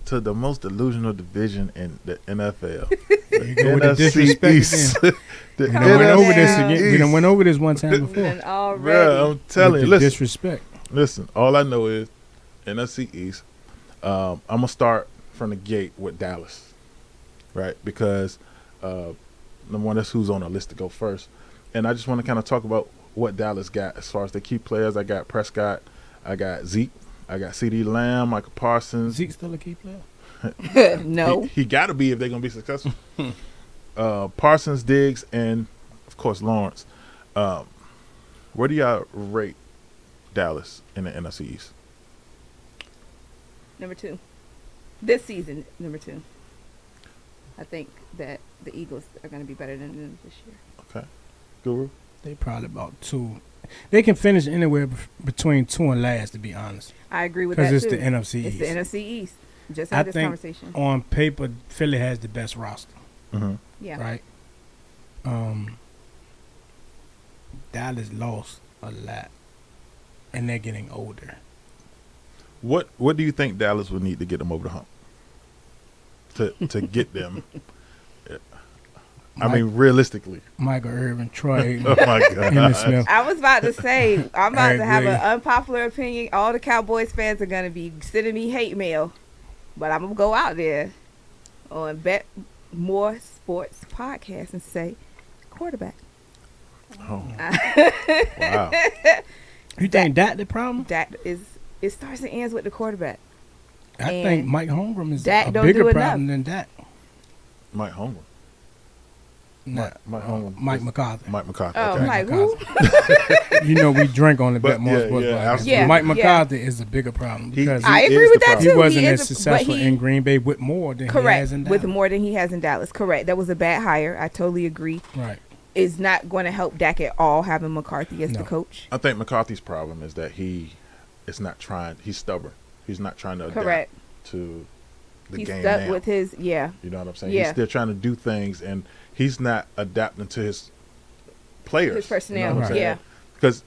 to the most delusional division in the NFL. You go with the NFC disrespect East. again. The We done went over this NFC again. We done went over this one time before. And already, Bruh, I'm telling With you. the Listen, disrespect. listen. All I know is NFC East. I'm going to start from the gate with Dallas, right? Because, number one, that's who's on the list to go first. And I just want to kind of talk about what Dallas got as far as the key players. I got Prescott. I got Zeke. I got CeeDee Lamb, Michael Parsons. Zeke still a key player? no. He got to be if they're going to be successful. Parsons, Diggs, and, of course, Lawrence. Where do y'all rate Dallas in the NFC East? Number 2. This season, number 2. I think that the Eagles are going to be better than them this year. Okay. Guru? They probably about 2. They can finish anywhere between 2 and last, to be honest. I agree with that Because too. it's the NFC It's East. the NFC East. Just I had this think conversation. on paper, Philly has the best roster, Mm-hmm. Yeah. right? Dallas lost a lot, and they're getting older. What do you think Dallas would need to get them over the hump? To get them? I mean, realistically. Michael Irvin, Troy Oh, Aikman, my Emmitt God. Smith. I was about to say, I'm about I to have agree. an unpopular opinion. All the Cowboys fans are going to be sending me hate mail. But I'm going to go out there on BetMoorSports podcast and say, quarterback. Oh. Wow. You think that the problem? That is, it starts and ends with the quarterback. I And think Mike Holmgren is Dak a don't bigger do problem than that. Mike Holmgren. Nah, Mike Holmgren. Mike McCarthy. Mike McCarthy. Oh, okay. Mike, who? You know we drink on the But BetMoorSports yeah, podcast. absolutely. Mike Yeah. McCarthy is a bigger problem He- because he I is agree the with that problem. too. he wasn't is as successful but in Green Bay with more than he has correct in with Dallas. more than he has in Dallas. Correct. That was a bad hire. I totally agree. Right. It's not going to help Dak at all having McCarthy as the No. coach. I think McCarthy's problem is that he's stubborn. He's not trying to adapt Correct. to the He's game stuck now. with his You know what I'm saying? Yeah. He's still trying to do things, and he's not adapting to his players. his personnel. You know what I'm saying? Yeah. Because,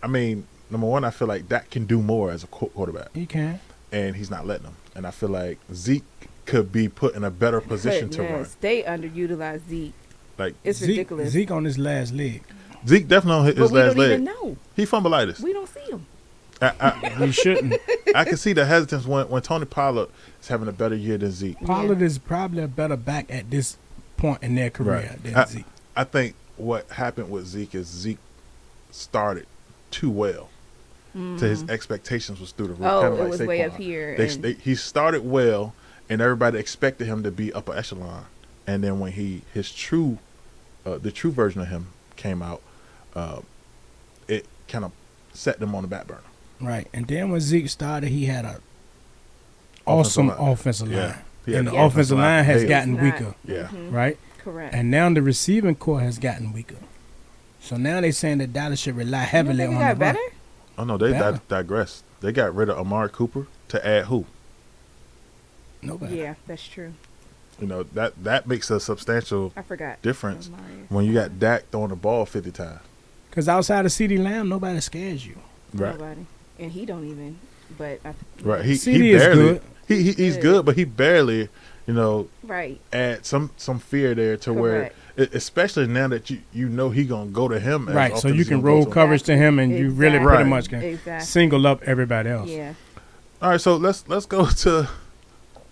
I mean, number one, I feel like Dak can do more as a quarterback, He can. and he's not letting him. And I feel like Zeke could be put in a better position to run. Goodness, they underutilized Zeke. Like It's ridiculous. Zeke on his last leg. Zeke definitely on his But we last don't leg. even know. He fumbleitis. We don't see him. He shouldn't. I can see the hesitance when Tony Pollard is having a better year than Zeke. Pollard is probably a better back at this point in their career Right. than Zeke. I think what happened with Zeke is Zeke started too well. So his expectations was through the roof. Oh, kinda it like was Saquon. way up here. He started well, and everybody expected him to be upper echelon. And then when the true version of him came out, it kind of set them on the back burner. Right. And then when Zeke started, he had a awesome offensive line. Yeah. He had And the the offensive line has nailed. gotten It's not- weaker, Yeah. right? Correct. And now the receiving core has gotten weaker. So now they're saying that Dallas should rely heavily on you the got run. better? Oh no, they Better. digressed. They got rid of Amari Cooper to add who? Nobody. Yeah, that's true. You know, that makes a substantial I forgot. difference Amari. when you got Dak throwing the ball 50 times. Because outside of CeeDee Lamb, nobody scares you. Right. Nobody. And he don't even. But Right. He CD is barely good. he's Good. good, but he barely, right. add some fear there to where, especially now that you know he gonna go to him. As Right. often So as you he's can gonna go roll to him. coverage to him, and you really Exactly. pretty much can Exactly. single up everybody else. Yeah. All right, so let's go to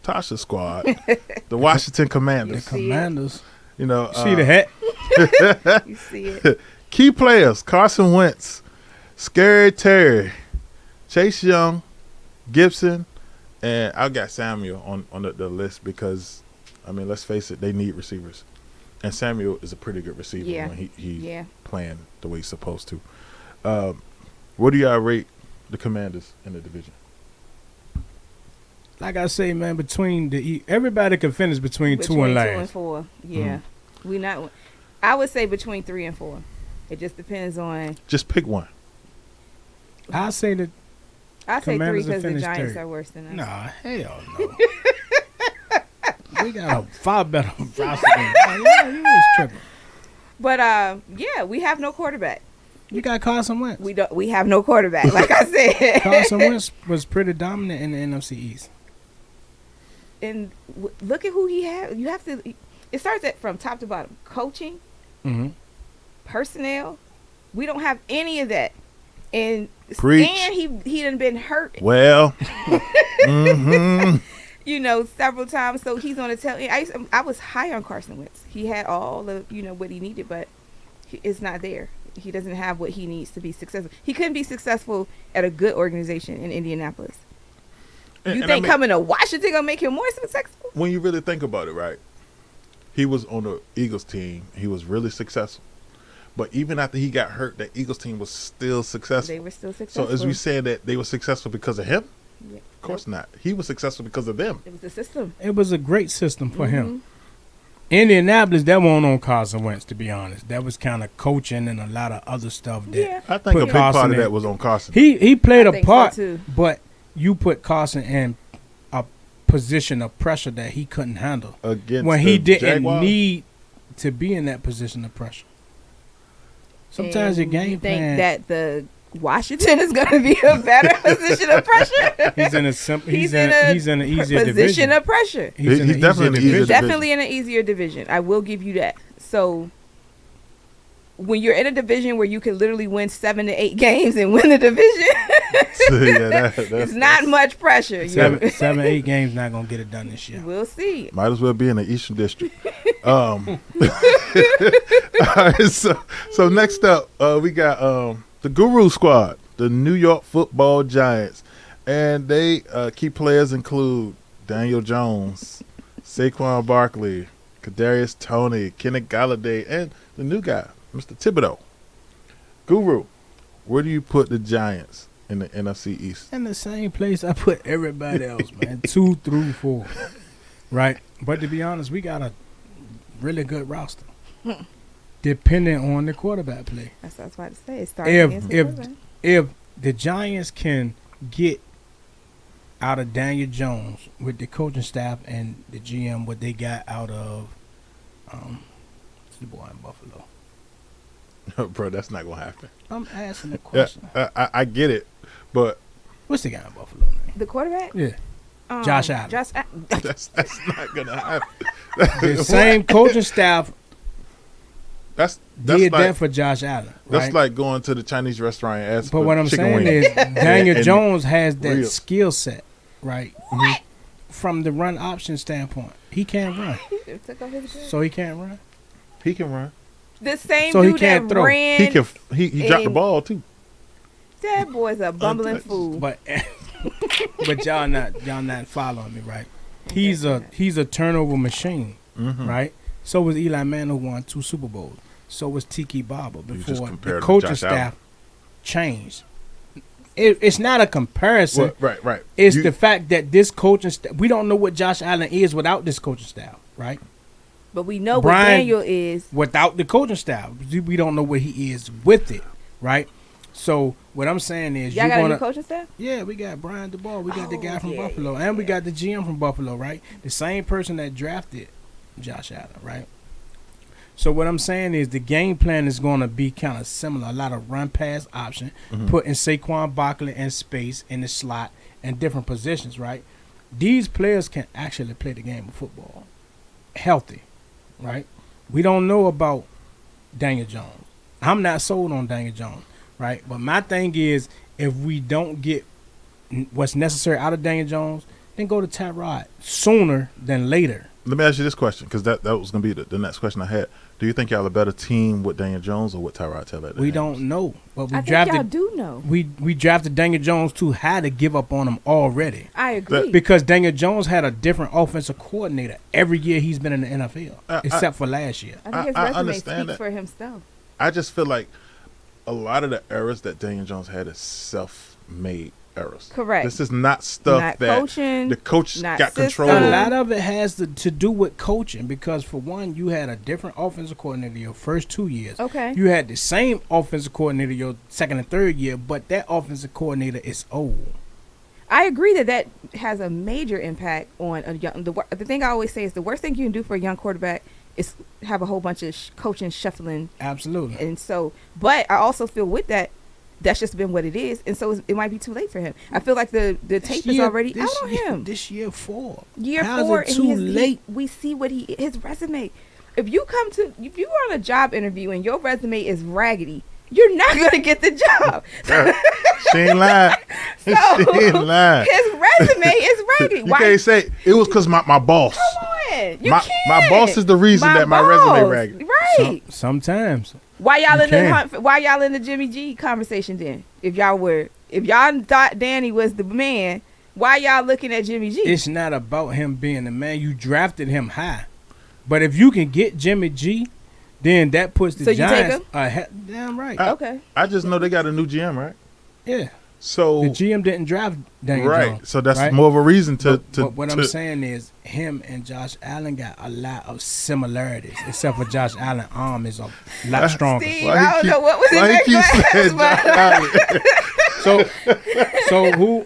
Tasha's squad, the Washington Commanders. The Commanders. You See the hat? You see it. Key players: Carson Wentz, Scary Terry, Chase Young, Gibson, and I got Samuel on the list because, I mean, let's face it, they need receivers, and Samuel is a pretty good receiver Yeah. when he Yeah. playing the way he's supposed to. What do y'all rate the Commanders in the division? Like I say, man, between everybody can finish between 2 and last. 2 and 4. Yeah. We not. I would say between 3 and 4. It just depends on. Just pick one. I say that. I say 3 Commanders will because the finish Giants third. are worse than us. Nah, hell no. We got a far better roster than yeah, you always tripping. But yeah, we have no quarterback. You got Carson Wentz. We have no quarterback. Like I said. Carson Wentz was pretty dominant in the NFC East. And look at who he had. You have to. It starts from top to bottom. Coaching, Mm-hmm. personnel. We don't have any of that. And Preach. and he done been hurt. Well, Several times. So he's on the tail. I was high on Carson Wentz. He had all of what he needed, but it's not there. He doesn't have what he needs to be successful. He couldn't be successful at a good organization in Indianapolis. You think coming to Washington gonna make him more successful? When you really think about it, right? He was on the Eagles team. He was really successful. But even after he got hurt, the Eagles team was still successful. They were still successful. So as we said that they were successful because of him? Yeah. Of course not. He was successful because of them. It was the system. It was a great system for him. Mm-hmm. Indianapolis, that wasn't on Carson Wentz, to be honest. That was kind of coaching and a lot of other stuff. That Yeah. I think put a big part Carson of in. that was on Carson. He played I a think so, part, too. but you put Carson in a position of pressure that he couldn't handle Against when he the didn't Jaguars. need to be in that position of pressure. Sometimes your And game you think plan. that the Washington is going to be a better position of pressure? He's in a simple. He's in an easier position division. of pressure. He's in He's an definitely in easier an easier division. Definitely in an easier division. I will give you that. So when you're in a division where you can literally win 7 to 8 games and win the division, it's not much pressure. You know? 8 games not gonna get it done this year. We'll see. Might as well be in the Eastern District. All right, so next up, we got the Guru Squad, the New York Football Giants, and they key players include Daniel Jones, Saquon Barkley, Kadarius Toney, Kenneth Galladay, and the new guy, Mr. Thibodeau. Guru, where do you put the Giants in the NFC East? In the same place I put everybody else, man. 2 through 4. Right? But to be honest, we got a really good roster. Depending on the quarterback play. That's what I was about to say. It starts against the quarterback. If the Giants can get out of Daniel Jones with the coaching staff and the GM what they got out of the boy in Buffalo. Bro, that's not going to happen. I'm asking the question. I get it, but What's the guy in Buffalo name? The quarterback? Yeah. Josh Allen. that's not going to happen. The same coaching staff That's did like, that for Josh Allen. Right? That's like going to the Chinese restaurant and asking But for what I'm chicken saying wings. is Daniel and Jones has that ribs. skill set, right? from the run option standpoint. He can't run, He took off his so he can't run. He can run. The same So he dude can't that throw. ran. He can. He dropped the and- ball too. That boy's a bumbling Untouched. fool. But but y'all not following me, right? He's a turnover machine, Mm-hmm. right? So was Eli Manning, who won 2 Super Bowls. So was Tiki Barber just before compared the him to coaching Josh Allen. staff changed. It's not a comparison. Well, right. It's You- the fact that this coaching staff, we don't know what Josh Allen is without this coaching staff, right? But we know what Brian- Daniel is. Without the coaching staff, we don't know what he is with it, right? So what I'm saying is, Y'all you're got a new gonna, coaching staff? yeah, we got Brian DeBall, we got the Oh, guy from yeah, Buffalo, yeah, and we yeah. got the GM from Buffalo, right? The same person that drafted Josh Allen, right? So what I'm saying is the game plan is going to be kind of similar. A lot of run pass option, Mhm. putting Saquon Barkley in space in the slot and different positions, right? These players can actually play the game of football healthy, right? We don't know about Daniel Jones. I'm not sold on Daniel Jones, right? But my thing is, if we don't get what's necessary out of Daniel Jones, then go to Tyrod sooner than later. Let me ask you this question, because that was going to be the next question I had. Do you think y'all a better team with Daniel Jones or with Tyrod Taylor? We don't know, but we I think y'all drafted. do know. We drafted Daniel Jones too high to give up on him already, I agree. because Daniel Jones had a different offensive coordinator every year he's been in the NFL, except for last year. I think his I resume understand speaks that. for himself. I just feel like a lot of the errors that Daniel Jones had is self-made errors. Correct. This is not stuff Not that coaching, the coach not got system. control A of. lot of it has to do with coaching, because for one, you had a different offensive coordinator your first 2 years. Okay. You had the same offensive coordinator your second and third year, but that offensive coordinator is old. I agree that has a major impact on a young. The thing I always say is the worst thing you can do for a young quarterback is have a whole bunch of coaching shuffling. Absolutely. And so, but I also feel with that, that's just been what it is, and so it might be too late for him. I feel like the tape is already out on him. This year 4. Year How's 4, it and too late? we see what his resume. If you are on a job interview and your resume is raggedy, you're not gonna get the job. She ain't lying. She ain't lying. His resume is raggedy. You can't say it was because my boss. Come on, you My can't. boss is the reason that my resume boss. raggedy. Right. Sometimes. Why y'all You in can. why y'all in the Jimmy G conversation then? If y'all thought Danny was the man, why y'all looking at Jimmy G? It's not about him being the man. You drafted him high. But if you can get Jimmy G, then that puts the So you take Giants him? ahead. Damn right. Okay. I just know they got a new GM, right? Yeah. So The GM didn't draft Daniel right. Jones. So that's right? more of a reason to. But what I'm saying is, him and Josh Allen got a lot of similarities, except for Josh Allen's arm is a lot stronger. Steve, Why he I don't keep- know what was in why he that keep saying glass, Josh but Allen? So who,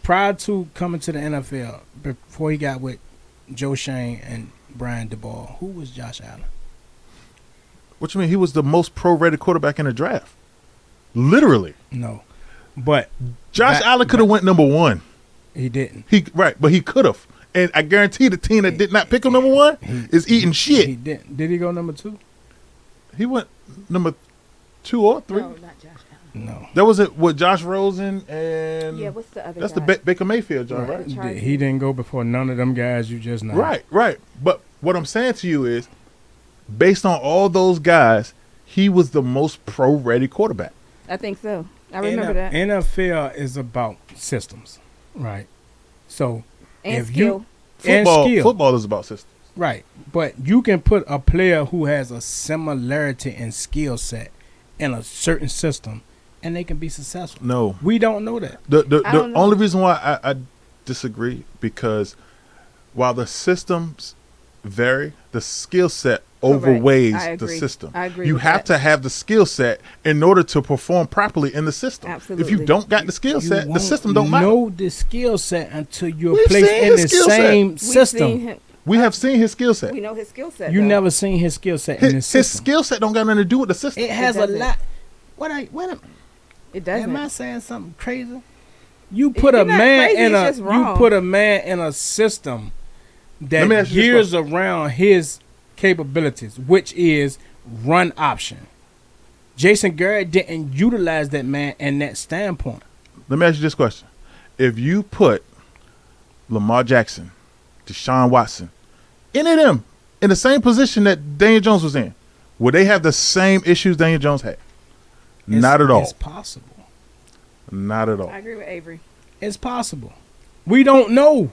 prior to coming to the NFL, before he got with Joe Shane and Brian DeBall, who was Josh Allen? What you mean? He was the most pro-rated quarterback in the draft. Literally, No, but Josh Back- Allen could have went number 1. he didn't. But he could have. And I guarantee the team that did not pick him number 1 is eating shit. He didn't. Did he go number 2? He went number 2 or 3. no, not Josh Allen. No. That was it with Josh Rosen and Yeah, what's the other that's guy? the Baker Mayfield job, right? He didn't go before none of them guys you just named. Right. But what I'm saying to you is, based on all those guys, he was the most pro-ready quarterback. I think so. I remember that. NFL is about systems, right? So And if skill. and skill, Football is about systems. right? But you can put a player who has a similarity in skill set in a certain system, and they can be successful. No. We don't know that. The I don't know. only reason why I disagree, because while the systems vary, the skill set overweighs I the agree. system. I agree You with have that. to have the skill set in order to perform properly in the system. If Absolutely. you don't got the skill You set, the won't system don't matter. know the skill set until you're We've placed seen in his the skill set. same We've system. seen him. We have seen his skill set. We know his skill set. You though. never seen his skill set in the His system. skill set don't got nothing to do with the system. It has a doesn't. lot. It doesn't. Am I saying something crazy? You put a You're not man crazy, in it's a just wrong. you put a man in a system Let me that ask you this gears around his capabilities, which is run option. Jason Garrett didn't utilize that man in that standpoint. Let me ask you this question. If you put Lamar Jackson, Deshaun Watson, any of them in the same position that Daniel Jones was in, would they have the same issues Daniel Jones had? Not at all. It's possible. Not at all. I agree with Avery. It's possible. We don't know.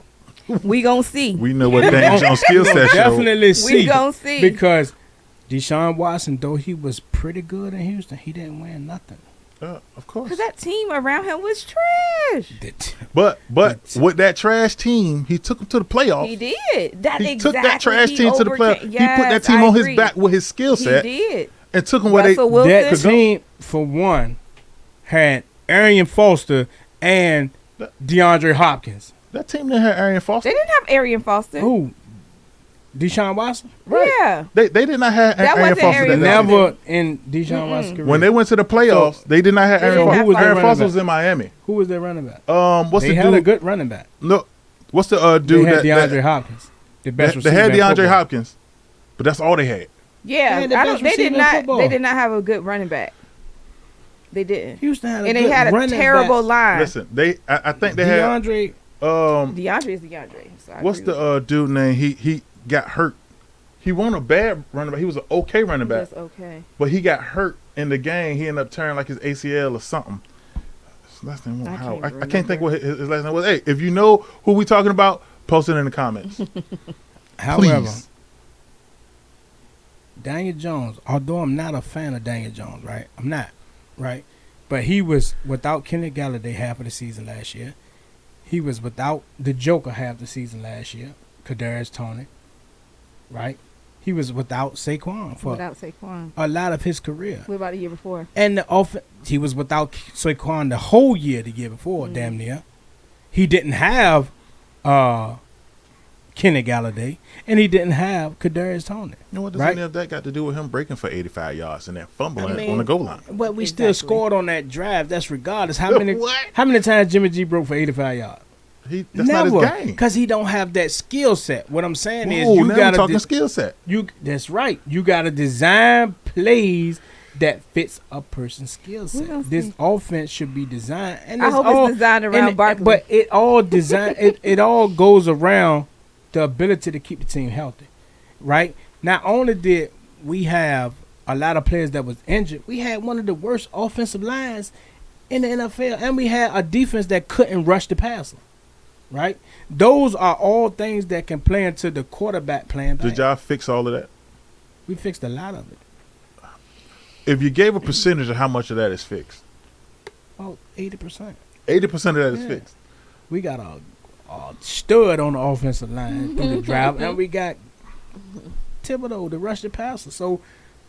We gonna see. We know what Daniel Jones' skill set show. Definitely see. We gonna see. Because Deshaun Watson, though he was pretty good in Houston, he didn't win nothing. Of course. Because that team around him was trash. But with that trash team, he took them to the playoffs. He did. He took that trash team to the playoffs. He put that team on his back with his skill set. He did. And took them where they. That team, for one, had Arian Foster and DeAndre Hopkins. That team didn't have Arian Foster. They didn't have Arian Foster. Who? Deshaun Watson? Right. Yeah. They did not have That Arian wasn't Foster. Arian Never in Deshaun Watson's career. When they went to the playoffs, they did not have Arian didn't Foster. have Who was their Arian running Foster back? was in Miami. Who was their running back? What's They the had dude? a good running back. No, what's the dude They had that DeAndre Hopkins, the best they receiver had in DeAndre football. Hopkins, but that's all they had. Yeah. They had the I best don't, they receiver did in not. football. They did not have a good running back. They didn't. Houston had a And good they had a running terrible back. line. Listen, I think they had DeAndre. DeAndre is DeAndre. So I what's agree the dude name? He got hurt. He wasn't a bad running back. He was an okay running back, That's okay. but he got hurt in the game. He ended up tearing like his ACL or something. His last name I Howard. can't I can't think what remember. his last name was. Hey, if you know who we talking about, post it in the comments. However, Please. Daniel Jones, although I'm not a fan of Daniel Jones, right? I'm not, right? But he was without Kenny Galladay half of the season last year. He was without the Joker half the season last year, Kadarius Toney, right? He was without Saquon for Without Saquon. a lot of his career. What about the year before? And he was without Saquon the whole year the year before, damn near. He didn't have Kenny Galladay, and he didn't have Kadarius Toney. You know what does Right. any of that got to do with him breaking for 85 yards and then fumbling I mean- on the goal line? But we still Exactly. scored on that drive. That's regardless. How many What? How many times Jimmy G broke for 85 yards? That's not his game. Because he don't have that skill set. What I'm saying is Whoa, you now we're gotta talking skill set. that's right. You gotta design plays that fits a person's skill We gonna set. This see. offense should be designed, and I it's hope all, it's designed around and- Barkley. But it all design it all goes around the ability to keep the team healthy, right? Not only did we have a lot of players that was injured, we had one of the worst offensive lines in the NFL, and we had a defense that couldn't rush the passer, right? Those are all things that can play into the quarterback playing. Did y'all fix all of that? We fixed a lot of it. If you gave a percentage of how much of that is fixed, About 80%. 80% of that is Yeah. fixed. We got a stud on the offensive line through the drive, and we got Thibodeau to rush the passer. So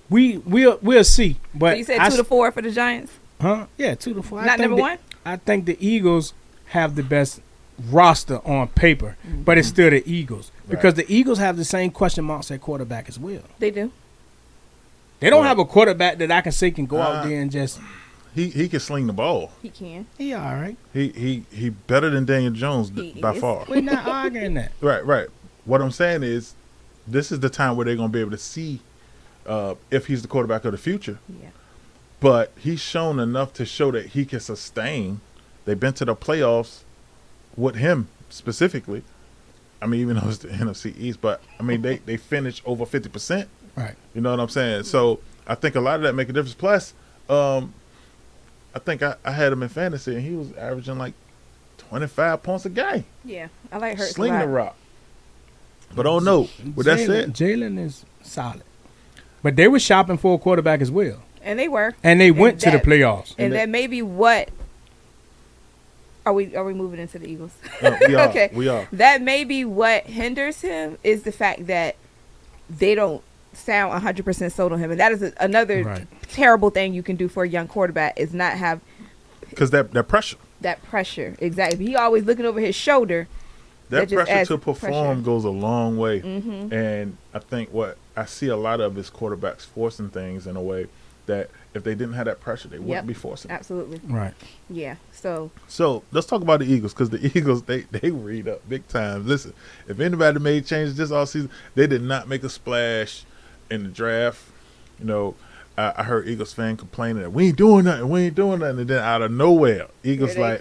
we'll see. But So you said 2-4 for the Giants? Huh? Yeah, 2-4. Not number one? I think the Eagles have the best roster on paper, but it's still the Eagles because the Eagles have the same question marks at quarterback as well. They do. They don't Right. have a quarterback that I can say can go out there and just He can sling the ball. He can. he all right. He better than Daniel Jones He by is. far. We're not arguing that. Right. What I'm saying is, this is the time where they're going to be able to see if he's the quarterback of the future. Yeah. But he's shown enough to show that he can sustain. They've been to the playoffs with him specifically. I mean, even though it's the NFC East, but I mean they finished over 50%. Right. You know what I'm saying? So I think a lot of that make a difference. Plus, I think I had him in fantasy and he was averaging like 25 points a game. Yeah. I like Hurts Sling a the lot. rock. But oh no, with that said, Jalen is solid. But they were shopping for a quarterback as well. And they were. And they went to the that- playoffs. And that may be what. Are we moving into the Eagles? we are. Okay. We are. That may be what hinders him is the fact that they don't sound 100% sold on him, and that is another Right. terrible thing you can do for a young quarterback is not have Because that pressure. that pressure. Exactly. He always looking over his shoulder. That That just pressure adds to perform pressure. goes a long way. Mm-hmm. And I think what I see a lot of is quarterbacks forcing things in a way that if they didn't have that pressure, they wouldn't Yep. be forcing it. Absolutely. Right. Yeah. So So let's talk about the Eagles because the Eagles, they read up big time. Listen, if anybody made changes this offseason, they did not make a splash in the draft. You know, I heard Eagles fan complaining that we ain't doing nothing. And then out of nowhere, Eagles Here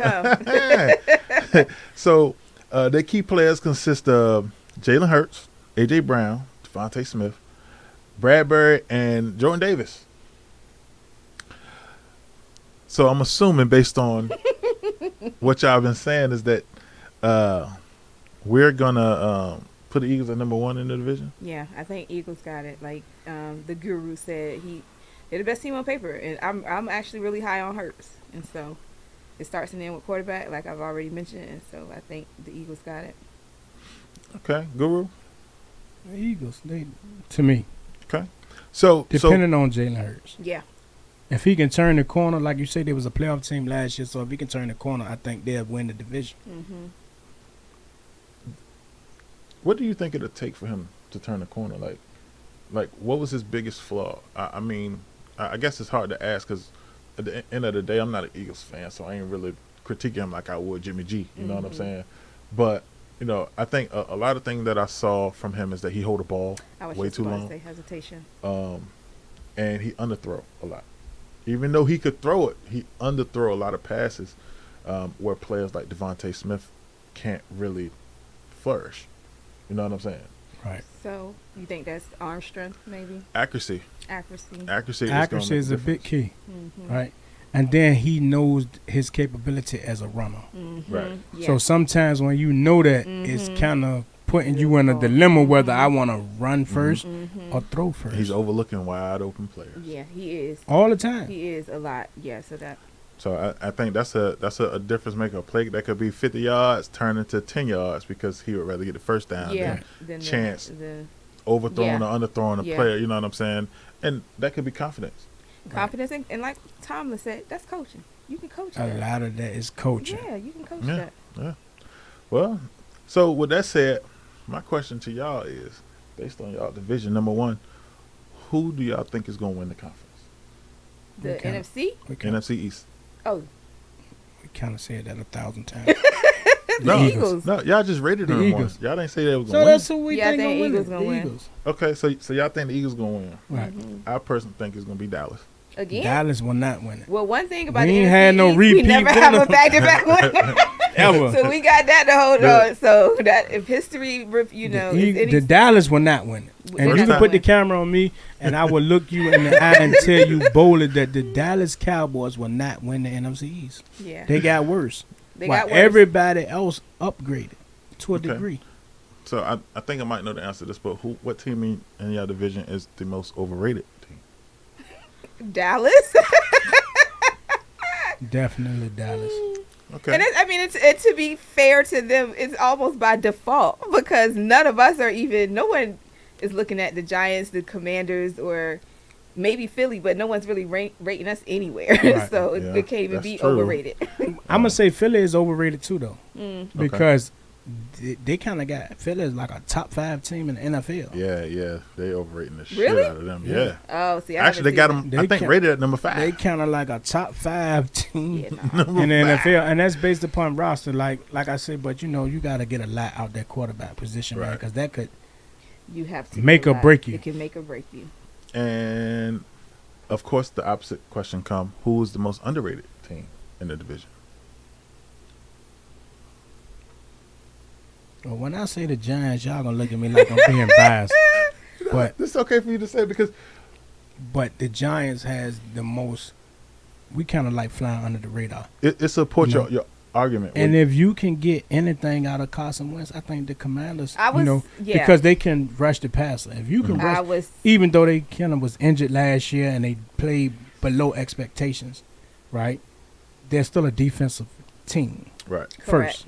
like, so Their key players consist of Jalen Hurts, A.J. Brown, Devontae Smith, Bradbury, and Jordan Davis. So I'm assuming, based on what y'all been saying, is that we're gonna put the Eagles at number 1 in the division. Yeah, I think Eagles got it. Like the guru said, they're the best team on paper, and I'm actually really high on Hurts, and so it starts and ends with quarterback, like I've already mentioned, and so I think the Eagles got it. Okay, Guru. The Eagles, to me, Okay, so depending on Jalen Hurts. Yeah. If he can turn the corner, like you said, there was a playoff team last year, so if he can turn the corner, I think they'll win the division. Mm-hmm. what do you think it'll take for him to turn the corner? Like what was his biggest flaw? I mean, I guess it's hard to ask because at the end of the day, I'm not an Eagles fan, so I ain't really critiquing him like I would Jimmy G. You know what I'm saying? But I think a lot of things that I saw from him is that he hold the ball way too long. Say hesitation. And he underthrow a lot. Even though he could throw it, he underthrow a lot of passes where players like Devontae Smith can't really flourish. You know what I'm saying? Right. So you think that's arm strength, maybe? Accuracy. Accuracy is a big key, Mm-hmm. right? And then he knows his capability as a runner. Mm-hmm. Right. Yeah. So sometimes when you know that, it's kind of putting you in a dilemma whether I want to run first or throw first. He's overlooking wide open players. Yeah, he is. All the time. He is a lot. Yeah, So I think that's a difference maker. A play that could be 50 yards turn into 10 yards because he would rather get the first down than chance overthrowing or underthrowing a player. You know what I'm saying? And that could be confidence. Confidence, and like Tomlin said, that's coaching. You can coach that. A lot of that is coaching. Yeah, you can coach that. Yeah. Well, so with that said, my question to y'all is, based on y'all division, number 1, who do y'all think is going to win the conference? The NFC? NFC East. Oh. We kind of said that 1,000 times. The Eagles. No, y'all just rated them Eagles. once. Y'all didn't say they was So going to win. that's who we think I think gonna Eagles win. gonna The win. Eagles. Okay, so y'all think the Eagles going to win. Right. I personally think it's going to be Dallas. Again? Dallas will not win it. Well, one thing about We the ain't NFC had no East, repeat we never have a winner. back-to-back winner. Ever. So we got that to hold on. So that if history, the Dallas will not win it. And First you can time. put the camera on me, and I will look you in the eye and tell you boldly that the Dallas Cowboys will not win the NFC East. Yeah. They got worse. They While got worse. Everybody else upgraded to a degree. So I think I might know the answer to this, but what team in your division is the most overrated team? Dallas. Definitely Dallas. Okay. And it's to be fair to them, it's almost by default because none of us are no one is looking at the Giants, the Commanders, or maybe Philly, but no one's really rating us anywhere. Right. So Yeah, it can't even that's be true. overrated. I'm going to say Philly is overrated too, though. Because they kind of got Philly is like a top 5 team in the NFL. Yeah, they overrating the Really? shit out of them. Yeah. Oh, see, Actually, they got them. I think rated at number 5. They kind of like a top 5 team Yeah, in the NFL, and that's based upon roster. Like I said, but you got to get a lot out that quarterback position, man, because that could you have to make or break you. It can make or break you. And of course, the opposite question come: who is the most underrated team in the division? Well, when I say the Giants, y'all gonna look at me like I'm being biased, but It's okay for you to say because the Giants has the most. We kind of like flying under the radar. it supports your argument. And if you can get anything out of Carson Wentz, I think the Commanders, Yeah. because they can rush the passer. If you can rush, even though they kind of was injured last year and they played below expectations, right? They're still a defensive team. right. First, Correct.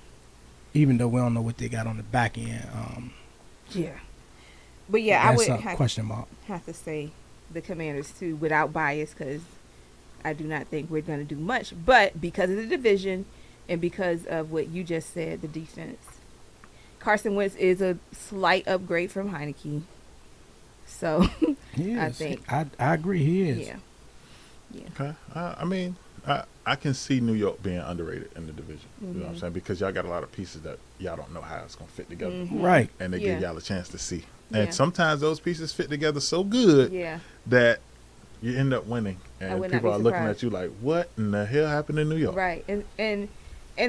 even though we don't know what they got on the back end. Yeah. But yeah, I that's would a question mark. have to say the Commanders too, without bias, because I do not think we're going to do much. But because of the division and because of what you just said, the defense, Carson Wentz is a slight upgrade from Heineke. So He I is. think I agree. He is. yeah. Okay. I mean, I can see New York being underrated in the division. You know what I'm saying? Because y'all got a lot of pieces that y'all don't know how it's gonna fit together, Right. and they Yeah. give y'all a chance to see. Yeah. And sometimes those pieces fit together so good Yeah. that you end up winning, I and would not people be are looking surprised. at you like, "What in the hell happened in New York?" Right. And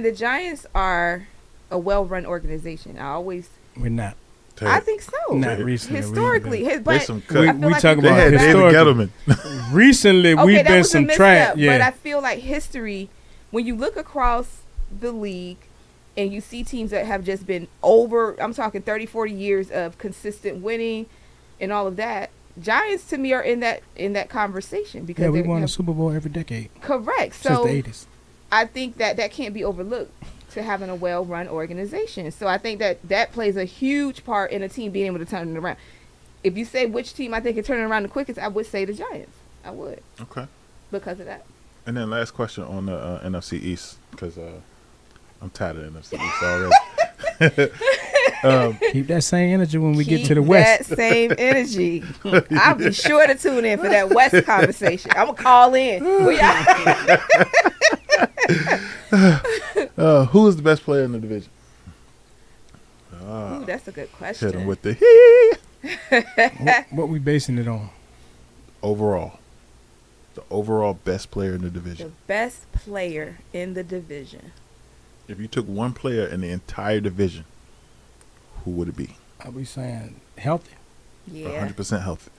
the Giants are a well-run organization. We're not. I think so. Not recently. Historically, There's but some We, I feel we like talk we They about had David historically. Gettleman. Recently, okay, we've that been was a some misstep, trash. but Yeah. I feel like history, when you look across the league and you see teams that have just been over, I'm talking 30, 40 years of consistent winning and all of that, Giants to me are in that conversation because Yeah, we they won a have, Super Bowl every decade correct. since So the 80s. I think that can't be overlooked to having a well-run organization. So I think that plays a huge part in a team being able to turn it around. If you say which team I think can turn it around the quickest, I would say the Giants. I would, Okay. because of that. And then last question on the NFC East, because I'm tired of NFC East already. Keep that same energy when we get to Keep the West. that same energy. I'll be sure to tune in for that West conversation. I'm going to call in. Who is the best player in the division? Ooh, that's a good Hit him question. with the hee. What we basing it on? Overall. The overall best player in the The division. best player in the division. If you took one player in the entire division, who would it be? Are we saying healthy? Yeah. 100% healthy.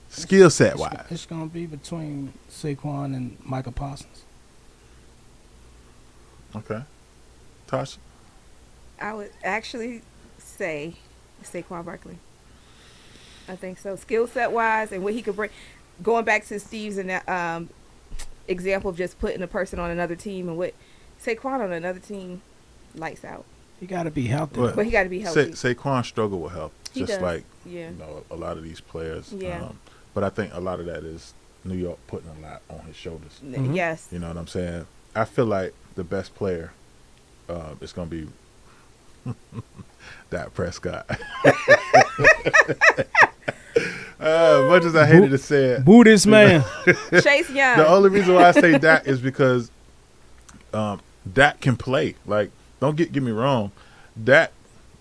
Skill set wise. It's going to be between Saquon and Michael Parsons. Okay. Tasha? I would actually say Saquon Barkley. I think so. Skill set wise and what he could bring. Going back to Steve's and that, example of just putting a person on another team and what Saquon on another team, lights out. You got to be healthy. Well, But he got to be healthy. Saquon struggle with health, He just does. like Yeah. a lot of these players. Yeah. But I think a lot of that is New York putting a lot on his shoulders. Mhm. Yes. You know what I'm saying? I feel like the best player is going to be Dak Prescott. Much as I hated to say it, Boo this man. Chase Young. the only reason why I say Dak is because Dak can play. Like, don't get me wrong, Dak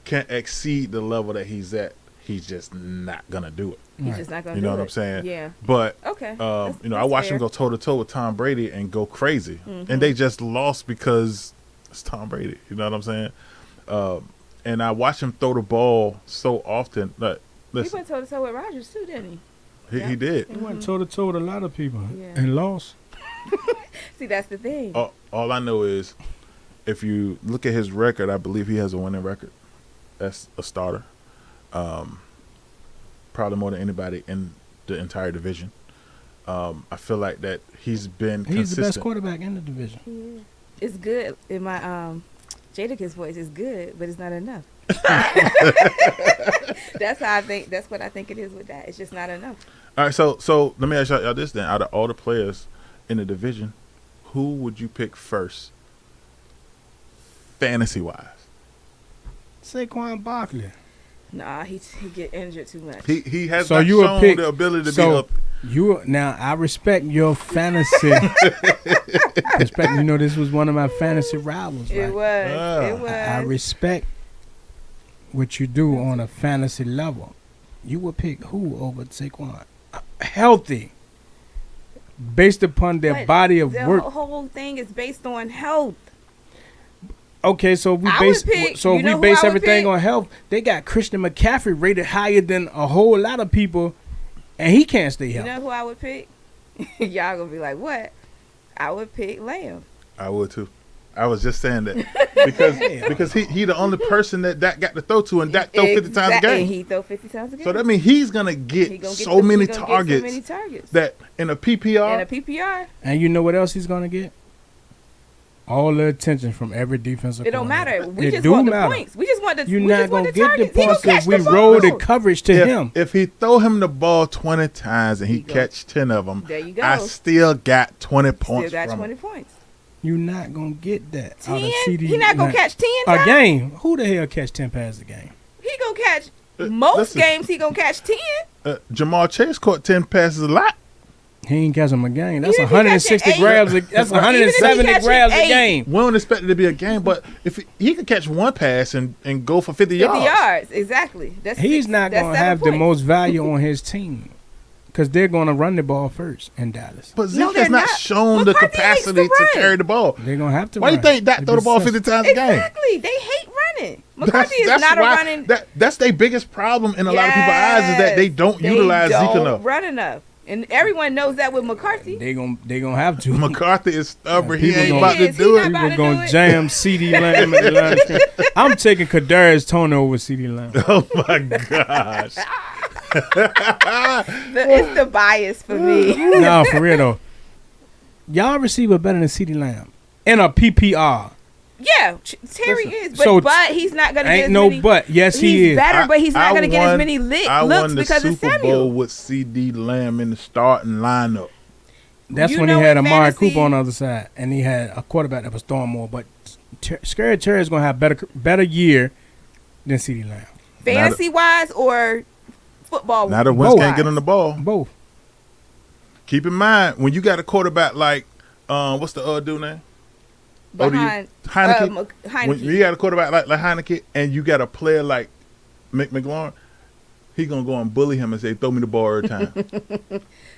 can exceed the level that he's at. He's just not gonna do it. He's just not going to You do know what it. I'm saying? Yeah. But Okay. I That's watched him fair. go toe to toe with Tom Brady and go crazy, Mhm. and they just lost because it's Tom Brady. You know what I'm saying? And I watched him throw the ball so often. Like, He listen, went toe to toe with Rodgers too, didn't he? he did. He went toe to toe with a lot of people Yeah. and lost. See, that's the thing. All I know is, if you look at his record, I believe he has a winning record. That's a starter. Probably more than anybody in the entire division. I feel like that he's been He's consistent. the best quarterback in the division. Yeah. It's good in my Jadakiss voice. It's good, but it's not enough. That's how I think. That's what I think it is with that. It's just not enough. All right, so let me ask y'all this then. Out of all the players in the division, who would you pick first, fantasy wise? Saquon Barkley. Nah, he get injured too much. He has So not you would shown pick- the ability to so- be up. Now I respect your fantasy. Respect. You know, this was one of my fantasy rivals, It right? was. Ah. It was. I respect what you do on a fantasy level. You would pick who over Saquon? Healthy, based upon their But body of the work. whole thing is based on health. Okay, so we I base would pick- so you if know we who base I would everything pick? on health. They got Christian McCaffrey rated higher than a whole lot of people, and he can't stay You healthy. know who I would pick? Y'all gonna be like, what? I would pick Lamb. I would too. I was just saying that because he the only person that Dak got to throw to, and Dak throw 50 times a Exactly. game. He throw 50 times a game. So that means he's gonna He get gonna so many he gonna get targets so many targets. that in a PPR. And a PPR, And you know what else he's gonna get? All the attention from every defensive. it don't coordinator. matter. We It just do want the matter. points. We just want the. You're we not just want gonna the get the targets. He points gonna if catch we the roll the ball. coverage to him. If he throw him the ball 20 times and he He go. catch 10 of them, There you go. I still got 20 points Still got from 20 him. points. You're not gonna get that out 10? of CD. He not gonna catch 10 a times. game. Who the hell catch 10 passes a game? He gonna catch most listen. games. He gonna catch 10. Jamal Chase caught 10 passes a lot. He ain't catch him a game. That's Even if he 160 catch grabs. eight- That's Even if he 170 catch grabs a eight. game. We don't expect it to be a game, but if he could catch one pass and go for 50 50 yards. yards. Exactly. That's He's not that's gonna 7 have the points. most value on his team Because they're going to run the ball first in Dallas. But Zeke No, has they're not not. shown the McCarthy hates capacity to to run. carry the ball. They're going to have to Why do run. you think Dak throw the ball 50 times a game? Exactly. They hate running. McCarthy is not a running. That's their biggest problem in a lot of people's eyes is that they don't utilize Zeke enough. Run enough. And everyone knows that with McCarthy. They gonna have to. McCarthy is stubborn. He People ain't gonna- about to He do is. it. He People to going do to it. jam CD Lamb at the line of scrimmage. I'm taking Kadarius Toney over CD Lamb. Oh my gosh. It's the bias for me. No, for real though. Y'all receiver better than CD Lamb in a PPR. Yeah, Terry is, but, So, but he's not going to get Ain't as no many. but. Yes, He's he is. better, but he's not going to get as many I looks won the because of Super Bowl Samuel. with CD Lamb in the starting lineup. That's You when he know had in Amari fantasy- Cooper on the other side, and he had a quarterback that was throwing more. But Scary Terry is going to have better year than CD Lamb. Fantasy wise or football? Now the Wentz Both. can't get on the ball. Both. Keep in mind when you got a quarterback like what's the dude name? behind Heineke. Heineke. When you got a quarterback like Heineke and you got a player like McLaurin, he gonna go and bully him and say, "Throw me the ball every time."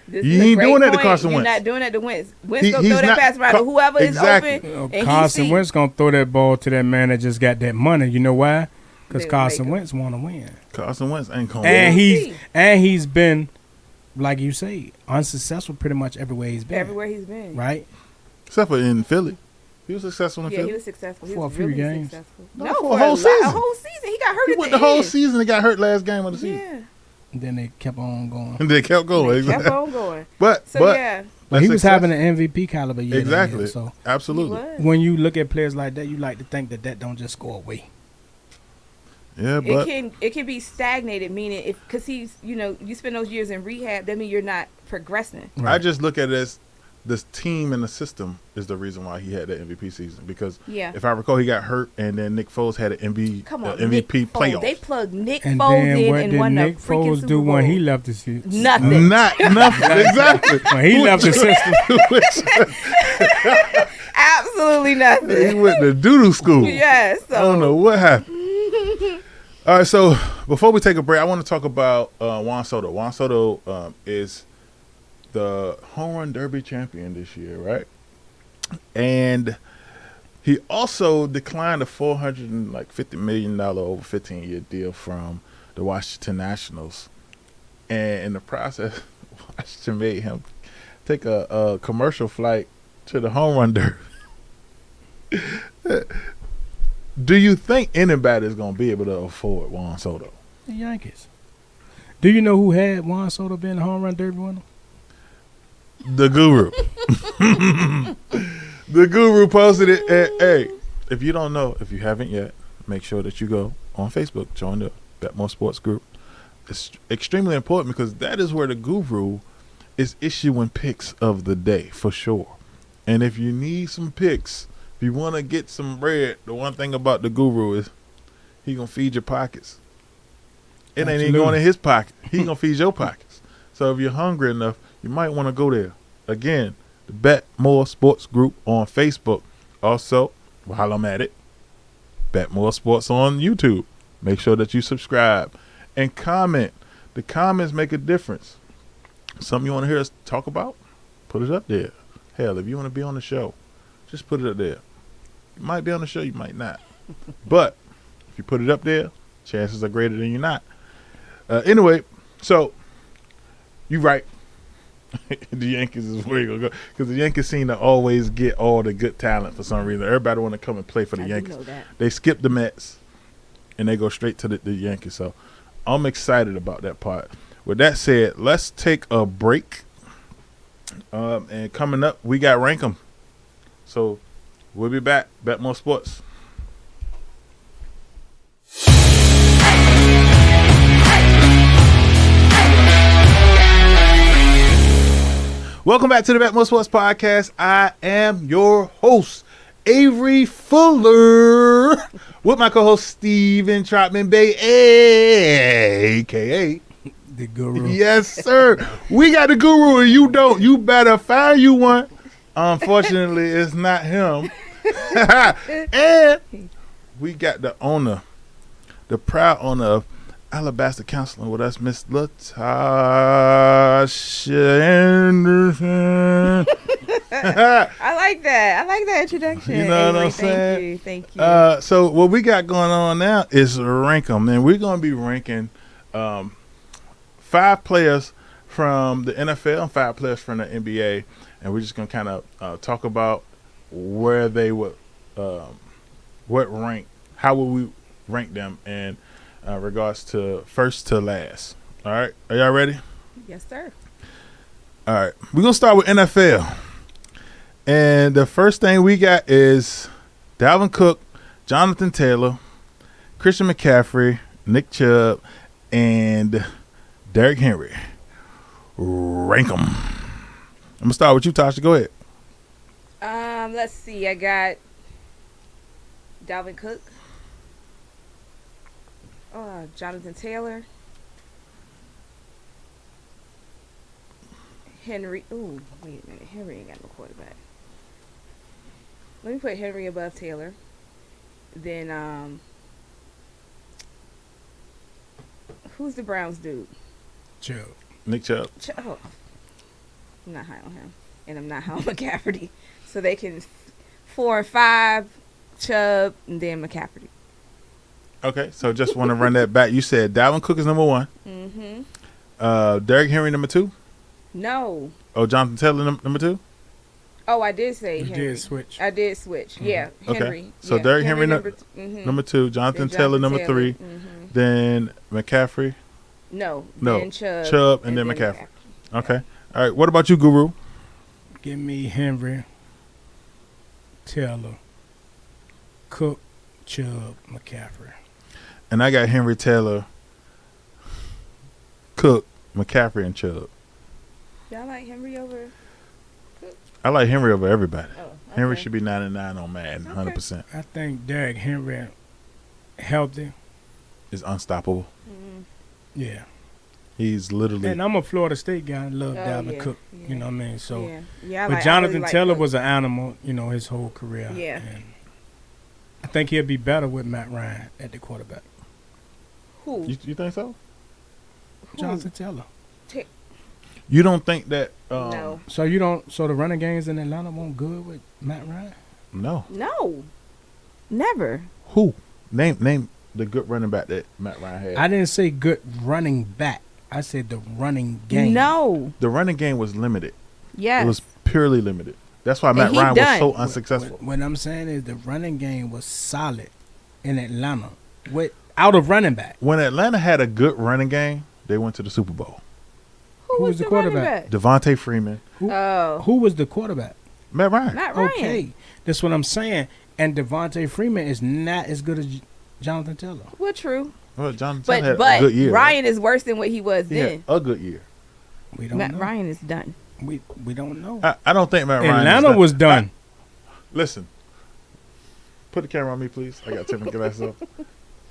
This You is a ain't great doing that to point. Carson You're Wentz. not doing that to Wentz. Wentz He- gonna he's throw that not- pass right to whoever Exactly. is open. And Carson he Wentz going to throw that ball to that man that just got that money. You know why? Because They Carson make him. Wentz want to win. Carson Wentz ain't gonna And win. he's been, like you say, unsuccessful pretty much everywhere he's been. everywhere he's been. Right? Except for in Philly. He was successful in Yeah, Philly. he was successful. He For a was few really games. successful. No, No, for a whole season. A whole season. He got hurt He at went the the whole end. season and got hurt last game of the season. Yeah, And then they kept on going. And they kept going. they kept on going. But So yeah, But he that's was success. having an MVP caliber year. that Exactly. year. So he Absolutely. was. when you look at players like that, you like to think that don't just go away. Yeah, but It can be stagnated, meaning because he's you spend those years in rehab, that means you're not progressing. I just look at it as this team and the system is the reason why he had that MVP season. Because Yeah. if I recall, he got hurt, and then Nick Foles had an Come on, MVP Nick Foles. playoff. They plugged Nick And Foles then in what and did won Nick the freaking Foles Super do Bowl. when he left the season? Nothing. Not nothing. Exactly. When he left the system. Absolutely He nothing. went to doodoo school. Yes. I don't know what happened. All right, so before we take a break, I want to talk about Juan Soto. Juan Soto is the home run derby champion this year, right? And he also declined a $450 million over 15-year deal from the Washington Nationals. And in the process, Washington made him take a commercial flight to the home run derby. Do you think anybody is going to be able to afford Juan Soto? The Yankees. Do you know who had Juan Soto being the home run derby winner? The Guru. The Guru posted it. Hey, if you don't know, if you haven't yet, make sure that you go on Facebook, join the BetMoorSports group. It's extremely important because that is where the Guru is issuing picks of the day for sure. And if you need some picks, if you want to get some bread, the one thing about the Guru is he going to feed your pockets. It ain't even Absolutely. going in his pocket. He going to feed your pockets. So if you're hungry enough, you might want to go there. Again, the BetMoorSports group on Facebook. Also, while I'm at it, BetMoorSports on YouTube. Make sure that you subscribe and comment. The comments make a difference. Something you want to hear us talk about? Put it up there. Hell, if you want to be on the show, just put it up there. You might be on the show, you might not. But if you put it up there, chances are greater than you're not. Anyway, so you're right. The Yankees is where you're going to go. Because the Yankees seem to always get all the good talent for some reason. Everybody want to come and play for the I do Yankees. know that. They skip the Mets, and they go straight to the Yankees. So I'm excited about that part. With that said, let's take a break. And coming up, we got Rank 'em. So we'll be back. Bet More Sports. Welcome back to the Bet More Sports podcast. I am your host, Avery Fuller, with my co-host Steven Trotman Bay, a.k.a. The Guru. Yes, sir. We got the Guru and you don't. You better find you one. Unfortunately, it's not him. And we got the owner, the proud owner of Alabaster counseling with us, Miss Latasha Anderson. I like that. I like that introduction. You know what I'm Avery. saying? Thank you. So what we got going on now is rank 'em, and we're gonna be ranking 5 players from the NFL and 5 players from the NBA, and we're just gonna kind of talk about where they would, what rank, how would we rank them in regards to first to last. All right, are y'all ready? Yes, sir. All right, we're gonna start with NFL, and the first thing we got is Dalvin Cook, Jonathan Taylor, Christian McCaffrey, Nick Chubb, and Derrick Henry. Rank them. I'm gonna start with you, Tasha. Go ahead. Let's see. I got Dalvin Cook. Jonathan Taylor. Henry. Ooh, wait a minute. Henry ain't got no quarterback. Let me put Henry above Taylor. Then, who's the Browns dude? Chubb. Nick Chubb. Oh, I'm not high on him. And I'm not high on McCaffrey. So they can 4 and 5, Chubb, and then McCaffrey. Okay, so just want to run that back. You said Dalvin Cook is number 1. Mm-hmm. Derrick Henry number 2. No. Oh, Jonathan Taylor number 2. Oh, I did say You Henry. did switch. I did switch. Yeah, Okay. Henry. So yeah. Derrick Henry number 2, Jonathan Taylor number 3, then McCaffrey. No. No. Then Chubb and then McCaffrey. Okay. All right. What about you, Guru? Give me Henry, Taylor, Cook, Chubb, McCaffrey. And I got Henry, Taylor, Cook, McCaffrey, and Chubb. Y'all like Henry over? I like Henry over everybody. Oh, okay. Henry should be 99 on Madden, 100%. I think Derrick Henry, healthy. Is unstoppable. Mm. Yeah. He's literally. And I'm a Florida State guy. I love Dalvin yeah, Cook. yeah. You know what I mean? So, yeah. but Jonathan Taylor was an animal, his whole career. Yeah. And I think he'll be better with Matt Ryan at the quarterback. Who? You think so? Jonathan Taylor. You don't think that? No. So the running games in Atlanta won't good with Matt Ryan? No. No. Never. Who? Name the good running back that Matt Ryan had. I didn't say good running back. I said the running game. No. The running game was limited. Yes. It was purely limited. That's why Matt Ryan was so unsuccessful. What I'm saying is the running game was solid in Atlanta without a running back. When Atlanta had a good running game, they went to the Super Bowl. Who was the quarterback? Devontae Freeman. Who was the quarterback? Matt Ryan. Matt Ryan. Okay. That's what I'm saying. And Devontae Freeman is not as good as Jonathan Taylor. Well, true. Well, Jonathan Taylor But had a good year. Ryan is worse than what he was Yeah, then. a good year. We don't Matt know. Ryan is done. We don't know. I don't think Matt Ryan Atlanta was done. Listen. Put the camera on me, please. I got to take my glasses off.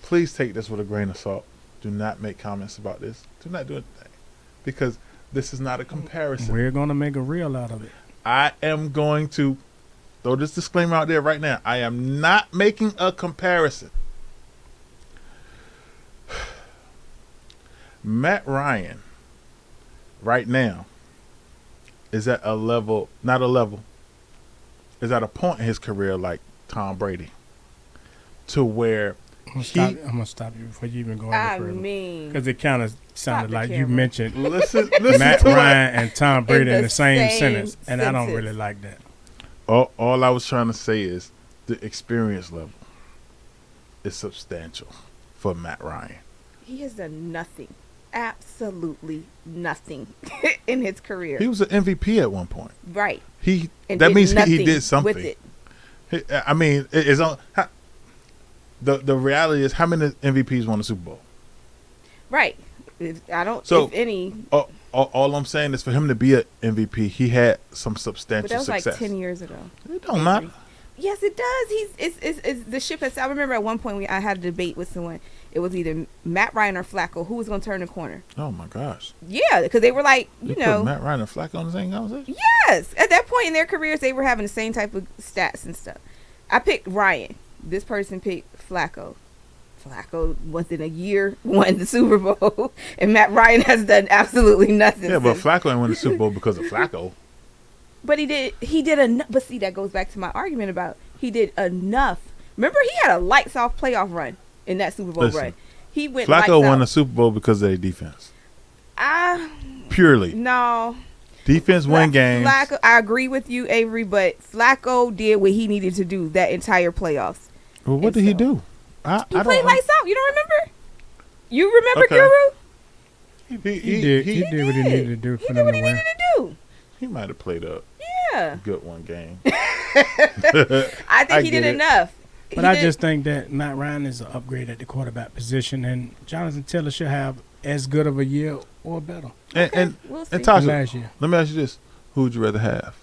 Please take this with a grain of salt. Do not make comments about this. Do not do anything. Because this is not a comparison. We're going to make a reel out of it. I am going to throw this disclaimer out there right now. I am not making a comparison. Matt Ryan, right now, is at a level, not a level, is at a point in his career like Tom Brady, to where I'm going to stop you before you even go any further. Because it kind of sounded like you mentioned listen Matt to Ryan and Tom Brady in the same sentence. sentence, and I don't really like that. all I was trying to say is the experience level is substantial for Matt Ryan. He has done nothing. Absolutely nothing in his career. He was an MVP at one point. Right. That means he did something. With it. I mean, it's on. The reality is, how many MVPs won the Super Bowl? Right. If any. All I'm saying is, for him to be an MVP, he had some substantial But that was success. like 10 years ago. It don't matter. Yes, it does. It's the ship has. I remember at one point I had a debate with someone. It was either Matt Ryan or Flacco. Who was going to turn the corner? Oh my gosh. Yeah, because they were like, you put Matt Ryan and Flacco on the same conversation. Yes, at that point in their careers, they were having the same type of stats and stuff. I picked Ryan. This person picked Flacco. Flacco within a year won the Super Bowl, and Matt Ryan has done absolutely nothing. Yeah, but since. Flacco ain't win the Super Bowl because of Flacco. But he did enough. But see, that goes back to my argument about he did enough. Remember, he had a lights off playoff run in that Super Bowl Listen, run. He went Flacco lights won out. the Super Bowl because of their defense. Purely. No. Defense win games. Flacco, I agree with you, Avery, but Flacco did what he needed to do that entire playoffs. Well, what did he do? He played lights out. You don't remember? You remember, Okay. Guru? He did what he needed to do He for did them what to he win. needed to do. He might have played a Yeah. good one game. I think he get did it. enough. But I just think that Matt Ryan is an upgrade at the quarterback position, and Jonathan Taylor should have as good of a year or better And We'll see. and than Tasha, last year. let me ask you this: who would you rather have,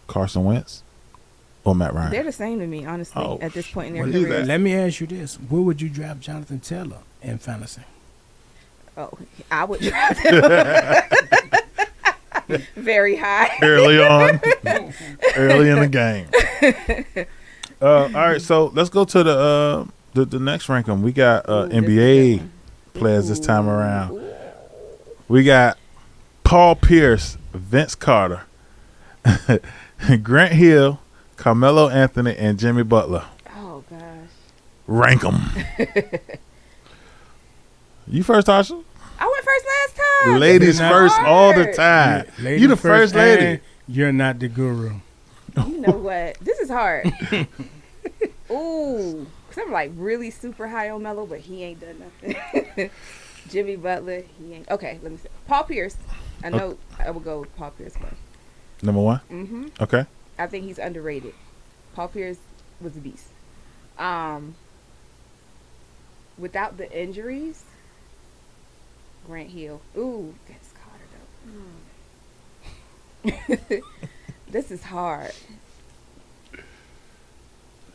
Carson Wentz or Matt Ryan? They're the same to me, honestly, Oh, at this point in their what is career. that? Let me ask you this: where would you draft Jonathan Taylor in fantasy? Oh, I would draft him very high. Early on, early in the game. All right, so let's go to the next ranking. We got Ooh, this is a NBA good one. players this time Ooh. around. We got Paul Pierce, Vince Carter, Grant Hill, Carmelo Anthony, and Jimmy Butler. Oh, gosh. Rank them. You first, Tasha? I went first last time. Ladies You're not first all the hard. time. Ladies You the first lady. and You're not the guru. You know what? This is hard. Ooh. Because I'm like really super high on Melo, but he ain't done nothing. Jimmy Butler, he ain't. Okay, let me see. Paul Pierce. I know I would go with Paul Pierce first. Number one? Mm-hmm. Okay. I think he's underrated. Paul Pierce was a beast. Without the injuries, Grant Hill. Ooh, Vince Carter though. This is hard.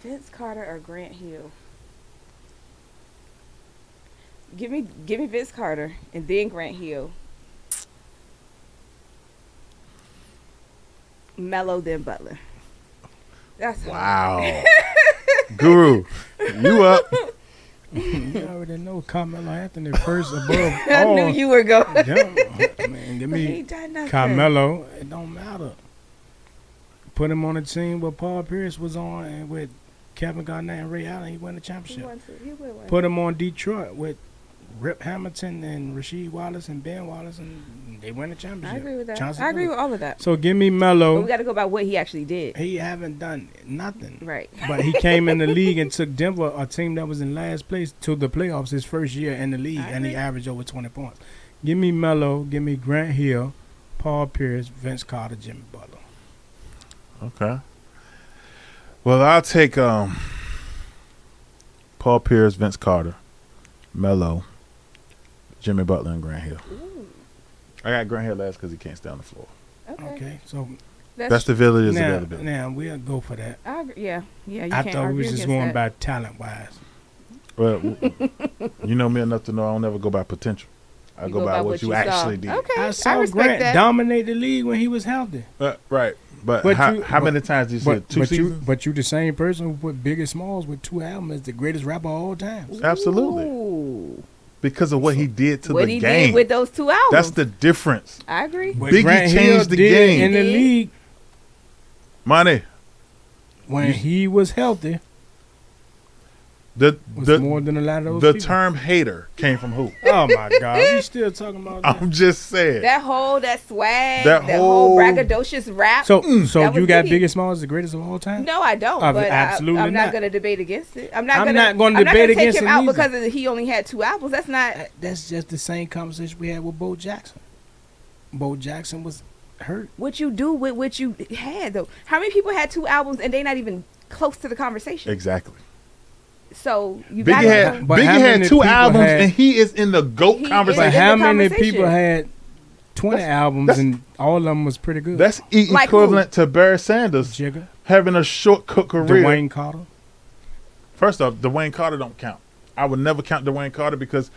Vince Carter or Grant Hill? Give me Vince Carter and then Grant Hill. Melo then Butler. That's hard. Wow. Guru, you up. You already know Carmelo Anthony first above I all. knew you were going. Yeah, man, give He me ain't done nothing. Carmelo. It don't matter. Put him on a team where Paul Pierce was on and with Kevin Garnett and Ray Allen. He won the He championship. won two. He will win. Put him on Detroit with Rip Hamilton and Rasheed Wallace and Ben Wallace, and they won the championship. I agree with that. Chauncey I agree Billups. with all of that. So give me But Melo. we got to go by what he actually did. He haven't done nothing. Right. But he came in the league and took Denver, a team that was in last place, to the playoffs his first year in the league, I and he agree. averaged over 20 points. Give me Melo, give me Grant Hill, Paul Pierce, Vince Carter, Jimmy Butler. Okay. Well, I'll take Paul Pierce, Vince Carter, Melo, Jimmy Butler, and Grant Hill. Ooh. I got Grant Hill last because he can't stay on the floor. Okay. Okay, so That's the village now, availability. now we'll go for that. I agree. Yeah. Yeah. You I can't thought we argue was just against going that. by talent-wise. Well, you know me enough to know I don't never go by potential. I You go by what you saw. actually did. Okay. I saw respect Grant that. dominate the league when he was healthy. Right. But, But how, you- how many times did you say it? Two seasons? But you the same person who put Biggie Smalls with 2 albums as the greatest rapper of all time. Absolutely. Ooh. Because of what he did to What the he game. did with those 2 albums. That's the difference. I agree. What Biggie Grant changed Hill the did game. in the He did. league Money. when he was healthy The was more than a lot of those the people. term hater came from who? Oh my God, we still talking about that. I'm just saying. That swag, That that whole whole- braggadocious rap. So that you was got Biggie. Biggie Smalls as the greatest of all time? No, I don't. Oh, but absolutely I'm not not. going to debate against it. I'm I'm not not going gonna to debate take against him it out neither. because he only had 2 albums. That's not. That's just the same conversation we had with Bo Jackson. Bo Jackson was hurt. What you do with what you had, though. How many people had 2 albums and they're not even close to the conversation? Exactly. So you Biggie got had But Biggie how had many 2 people albums had- and he is in the GOAT He is But conversation. in how the many conversation. people had 20 albums that's- and all of them was pretty good? That's Like equivalent to Barry Sanders Jigger, having a short career. Dwayne Carter. First off, Dwayne Carter don't count. I would never count Dwayne Carter because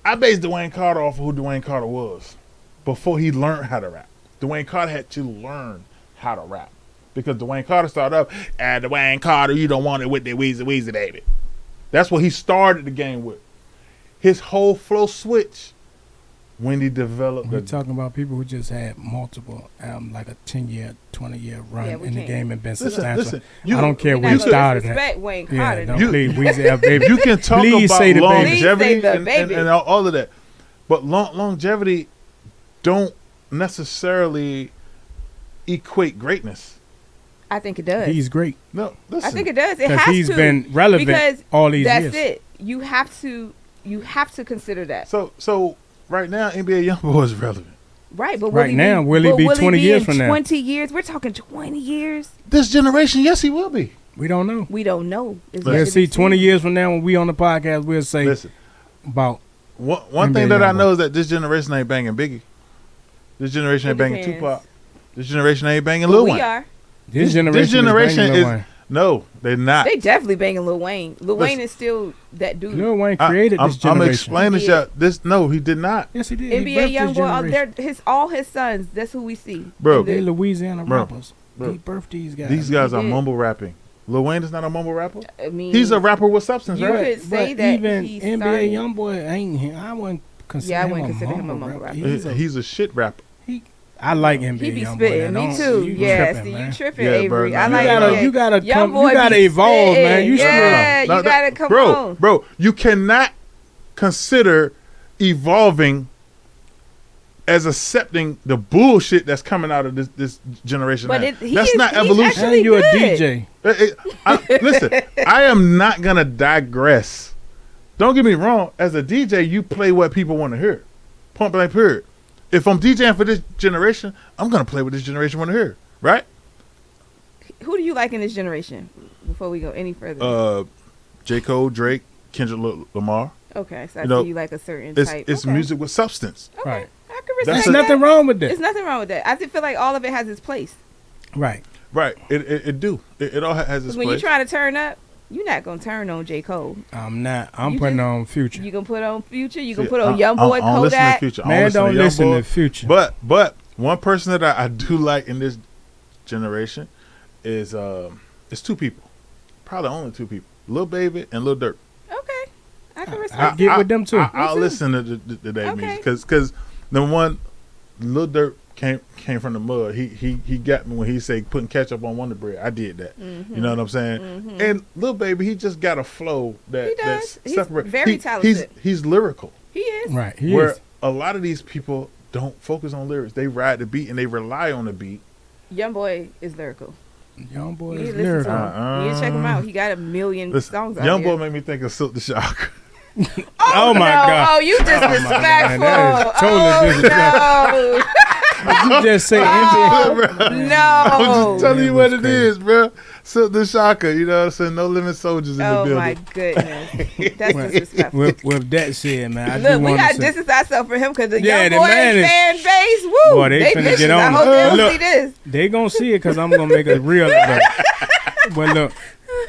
I based Dwayne Carter off of who Dwayne Carter was before he learned how to rap. Dwayne Carter had to learn how to rap because Dwayne Carter started up, Dwayne Carter, you don't want it with the Weezy baby. That's what he started the game with. His whole flow switch when he developed. We're talking about people who just had multiple, like a 10-year, 20-year run in the game and been substantial. I don't care where you started at. Wayne Carter. Don't please, Weezy, baby. You can talk Please about say the longevity baby. and all of that, but longevity don't necessarily equate greatness. I think it does. He's great. No, listen. I think it does. It has to. He's been relevant because all these years. That's it. You have to consider that. So right now, NBA Youngboy is relevant. Right, but will he be 20 years from now? 20 years? We're talking 20 years. This generation, yes, he will be. We don't know. We don't know. We'll see 20 years from now when we on the podcast, we'll say about one thing that I know is that this generation ain't banging Biggie. This generation ain't banging depends. Tupac. This generation ain't banging Lil Wayne. We are. This generation is Lil Wayne. No, they're not. They definitely banging Lil Wayne. Lil Wayne is still that dude. Lil Wayne created this generation. I'm explaining this. No, he did not. Yes, he did. NBA Youngboy, all his sons. That's who we see. Bro, they Louisiana rappers. He birthed these guys. These guys are mumble rapping. Lil Wayne is not a mumble rapper. I mean, he's a rapper with substance, you right? could say that even he NBA started- Youngboy ain't him. I wouldn't consider him a mumble rapper. He's a shit rapper. I like NBA He be Youngboy. spitting. Me too. You tripping, Avery. Bro, I like you gotta evolve, man. You gotta come on. Bro, you cannot consider evolving as accepting the bullshit that's coming out of this generation. But that's not evolution. And you're a DJ. Listen, I am not gonna digress. Don't get me wrong. As a DJ, you play what people want to hear. Point blank period. If I'm DJing for this generation, I'm gonna play what this generation want to hear, right? Who do you like in this generation? Before we go any further, J. Cole, Drake, Kendrick Lamar. Okay, so I see you like a certain type. It's music with substance. Okay. Right. I can respect There's that. nothing wrong with that. There's nothing wrong with that. I just feel like all of it has its place. Right. It do. It all has its place. When you try to turn up, you're not gonna turn on J. Cole. I'm not. I'm putting on Future. You can put on Future. You can put on Youngboy, Kodak. Man, don't listen to Future. But one person that I do like in this generation is two people. Probably only two people. Lil Baby and Lil Durk. Okay, I can respect. I get with them too. I'll listen to that music because number one, Lil Durk came from the mud. He got me when he said putting ketchup on Wonder Bread. I did that. Mm-hmm. You know what I'm saying? Mm-hmm. And Lil Baby, he just got a flow that's separate. He's very talented. He's lyrical. He is. Right. Where a lot of these people don't focus on lyrics. They ride the beat and they rely on the beat. Youngboy is lyrical. Youngboy is lyrical. You need to check him out. He got a million songs out Youngboy there. made me think of Silk the Shocker. Oh my God! Oh, you disrespectful! Totally disrespectful. You just say NBA. No. I'm just telling you what it is, bro. Silk the Shocker, you know what I'm saying? No Limit Soldiers in the building. Oh my goodness. That's disrespectful. With that said, man, Look, we got to distance ourselves from him because the Youngboy fan base, woo! Boy, they finna get on. I hope they don't see this. They gonna see it because I'm gonna make it real. But look,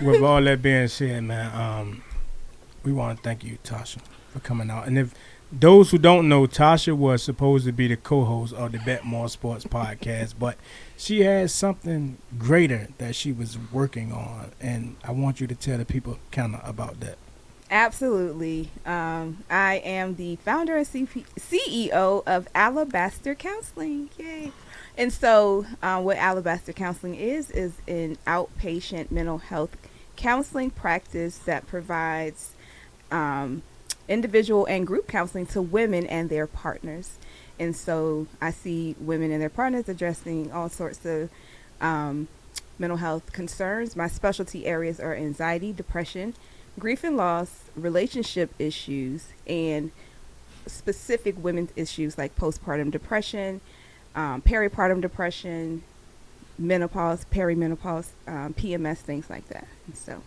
with all that being said, man, we want to thank you, Tasha, for coming out. And if those who don't know, Tasha was supposed to be the co-host of the BetMoorSports podcast, but she has something greater that she was working on, and I want you to tell the people kind of about that. Absolutely. I am the founder and CEO of Alabaster Counseling. Yay. And so what Alabaster Counseling is an outpatient mental health counseling practice that provides individual and group counseling to women and their partners. And so I see women and their partners addressing all sorts of mental health concerns. My specialty areas are anxiety, depression, grief and loss, relationship issues, and specific women's issues like postpartum depression, peripartum depression, menopause, perimenopause, PMS, things like that. And so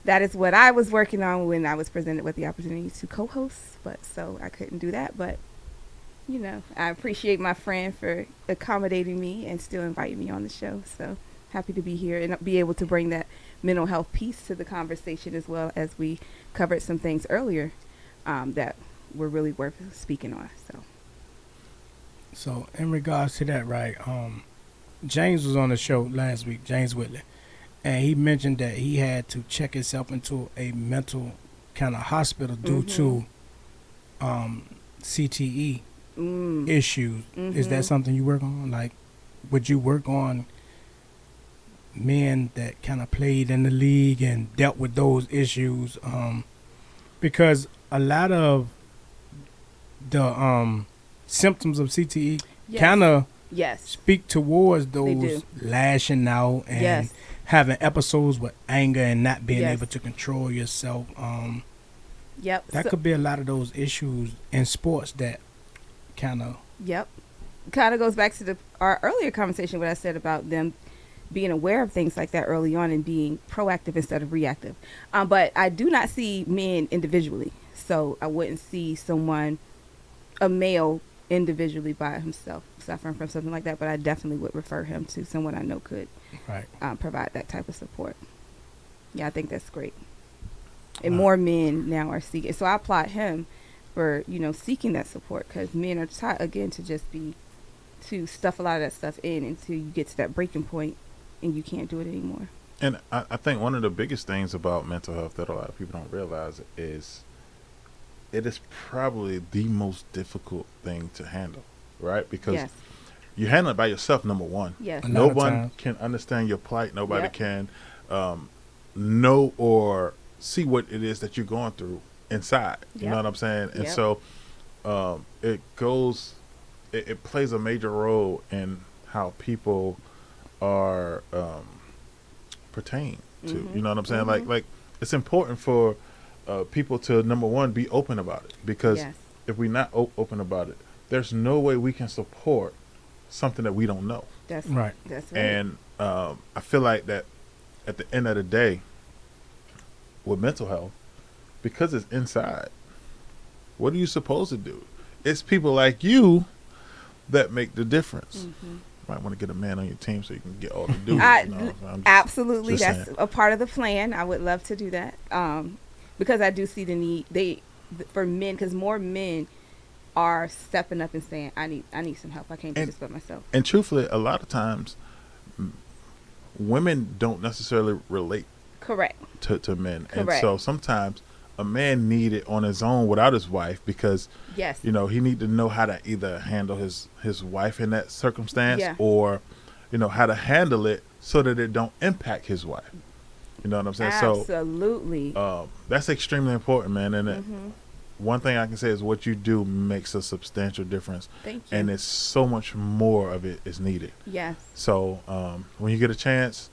that is what I was working on when I was presented with the opportunity to co-host, but so I couldn't do that. But, you know, I appreciate my friend for accommodating me and still inviting me on the show. So happy to be here and be able to bring that mental health piece to the conversation, as well as we covered some things earlier that were really worth speaking on. So in regards to that, right, James was on the show last week, James Whitley, and he mentioned that he had to check himself into a mental kind of hospital due to CTE issues. Is that something you work on? Like, would you work on men that kind of played in the league and dealt with those issues? Because a lot of the symptoms of CTE kind of speak towards those lashing out and having episodes with anger and not being able to control yourself. That could be a lot of those issues in sports that kind of. Kind of goes back to our earlier conversation, what I said about them being aware of things like that early on and being proactive instead of reactive. But I do not see men individually. So I wouldn't see a male individually by himself suffering from something like that. But I definitely would refer him to someone I know could provide that type of support. Yeah, I think that's great. And more men now are seeking. So I applaud him for, seeking that support, because men are taught, again, to stuff a lot of that stuff in until you get to that breaking point and you can't do it anymore. And I think one of the biggest things about mental health that a lot of people don't realize is it is probably the most difficult thing to handle, right? Because you handle it by yourself, number one. No one can understand your plight. Nobody can know or see what it is that you're going through inside. You know what I'm saying? And so it plays a major role in how people are pertain to. You know what I'm saying? Like it's important for people to, number one, be open about it, because if we're not open about it, there's no way we can support something that we don't know. That's right. And I feel like that at the end of the day, with mental health, because it's inside, what are you supposed to do? It's people like you that make the difference. Might want to get a man on your team so you can get all the dudes. Absolutely, that's a part of the plan. I would love to do that, because I do see the need for men, because more men are stepping up and saying, I need some help. I can't do this by myself. And truthfully, a lot of times women don't necessarily relate to men. And so sometimes a man need it on his own without his wife, because he need to know how to either handle his wife in that circumstance or how to handle it so that it don't impact his wife. You know what I'm saying? Absolutely. So that's extremely important, man. And one thing I can say is what you do makes a substantial difference. Thank you. And it's so much more of it is needed. So when you get a chance,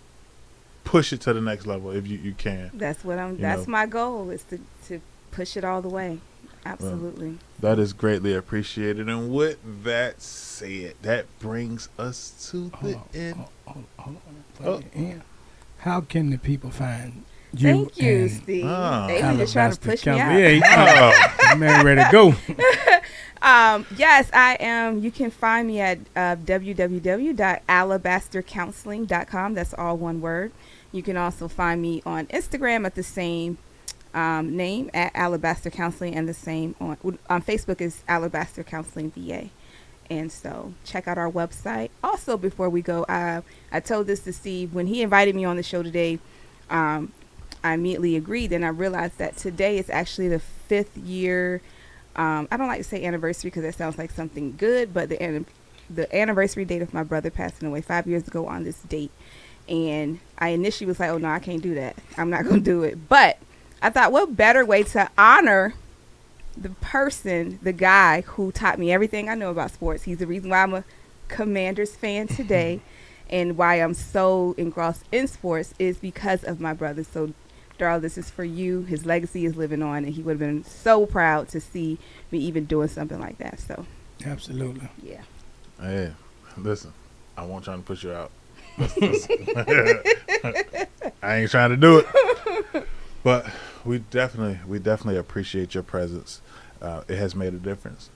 push it to the next level if you can. That's my goal, is to push it all the way. Absolutely. Well, that is greatly appreciated. And with that said, that brings us to the end. Hold on. How can the people find you? Thank you, Steve. They just trying to push me out. Man, ready to go. Yes, I am. You can find me at www.alabastercounseling.com. That's all one word. You can also find me on Instagram at the same name, at Alabaster Counseling, and the same on Facebook is Alabaster Counseling VA. And so check out our website. Also, before we go, I told this to Steve when he invited me on the show today. I immediately agreed, and I realized that today is actually the 5th year. I don't like to say anniversary because that sounds like something good, but the anniversary date of my brother passing away 5 years ago on this date. And I initially was like, oh no, I can't do that. I'm not going to do it. But I thought, what better way to honor the guy who taught me everything I know about sports. He's the reason why I'm a Commanders fan today, and why I'm so engrossed in sports is because of my brother. So, Darryl, this is for you. His legacy is living on, and he would have been so proud to see me even doing something like that. So, absolutely. Yeah. Hey, listen, I won't try to push you out. I ain't trying to do it. But we definitely appreciate your presence. It has made a difference.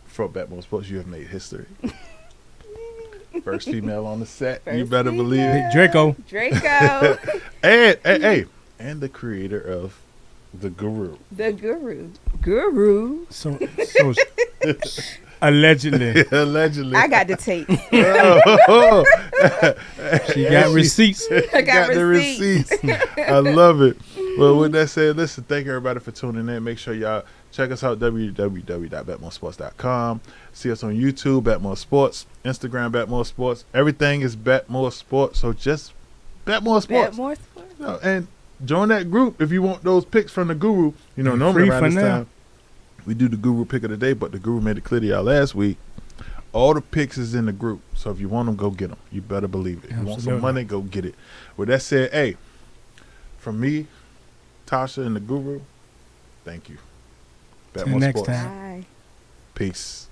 For BetMoorSports, you have made history. First female on the set. You better believe it. Draco. And the creator of The Guru. So allegedly. I got the tape. She got receipts. I got the receipts. I love it. Well, with that said, listen, thank everybody for tuning in. Make sure y'all check us out, www.betmoorsports.com. See us on YouTube, BetMoorSports, Instagram, BetMoorSports. Everything is BetMoorSports, so just BetMoorSports. BetMoorSports. And join that group if you want those picks from the Guru. You know, And normally free around for this now. time, we do the Guru pick of the day, but the Guru made it clear to y'all last week. All the picks is in the group, so if you want them, go get them. You better believe it. You want some Absolutely. money, go get it. With that said, hey, from me, Tasha, and the Guru, thank you. Till next BetMoorSports. time. Bye. Peace.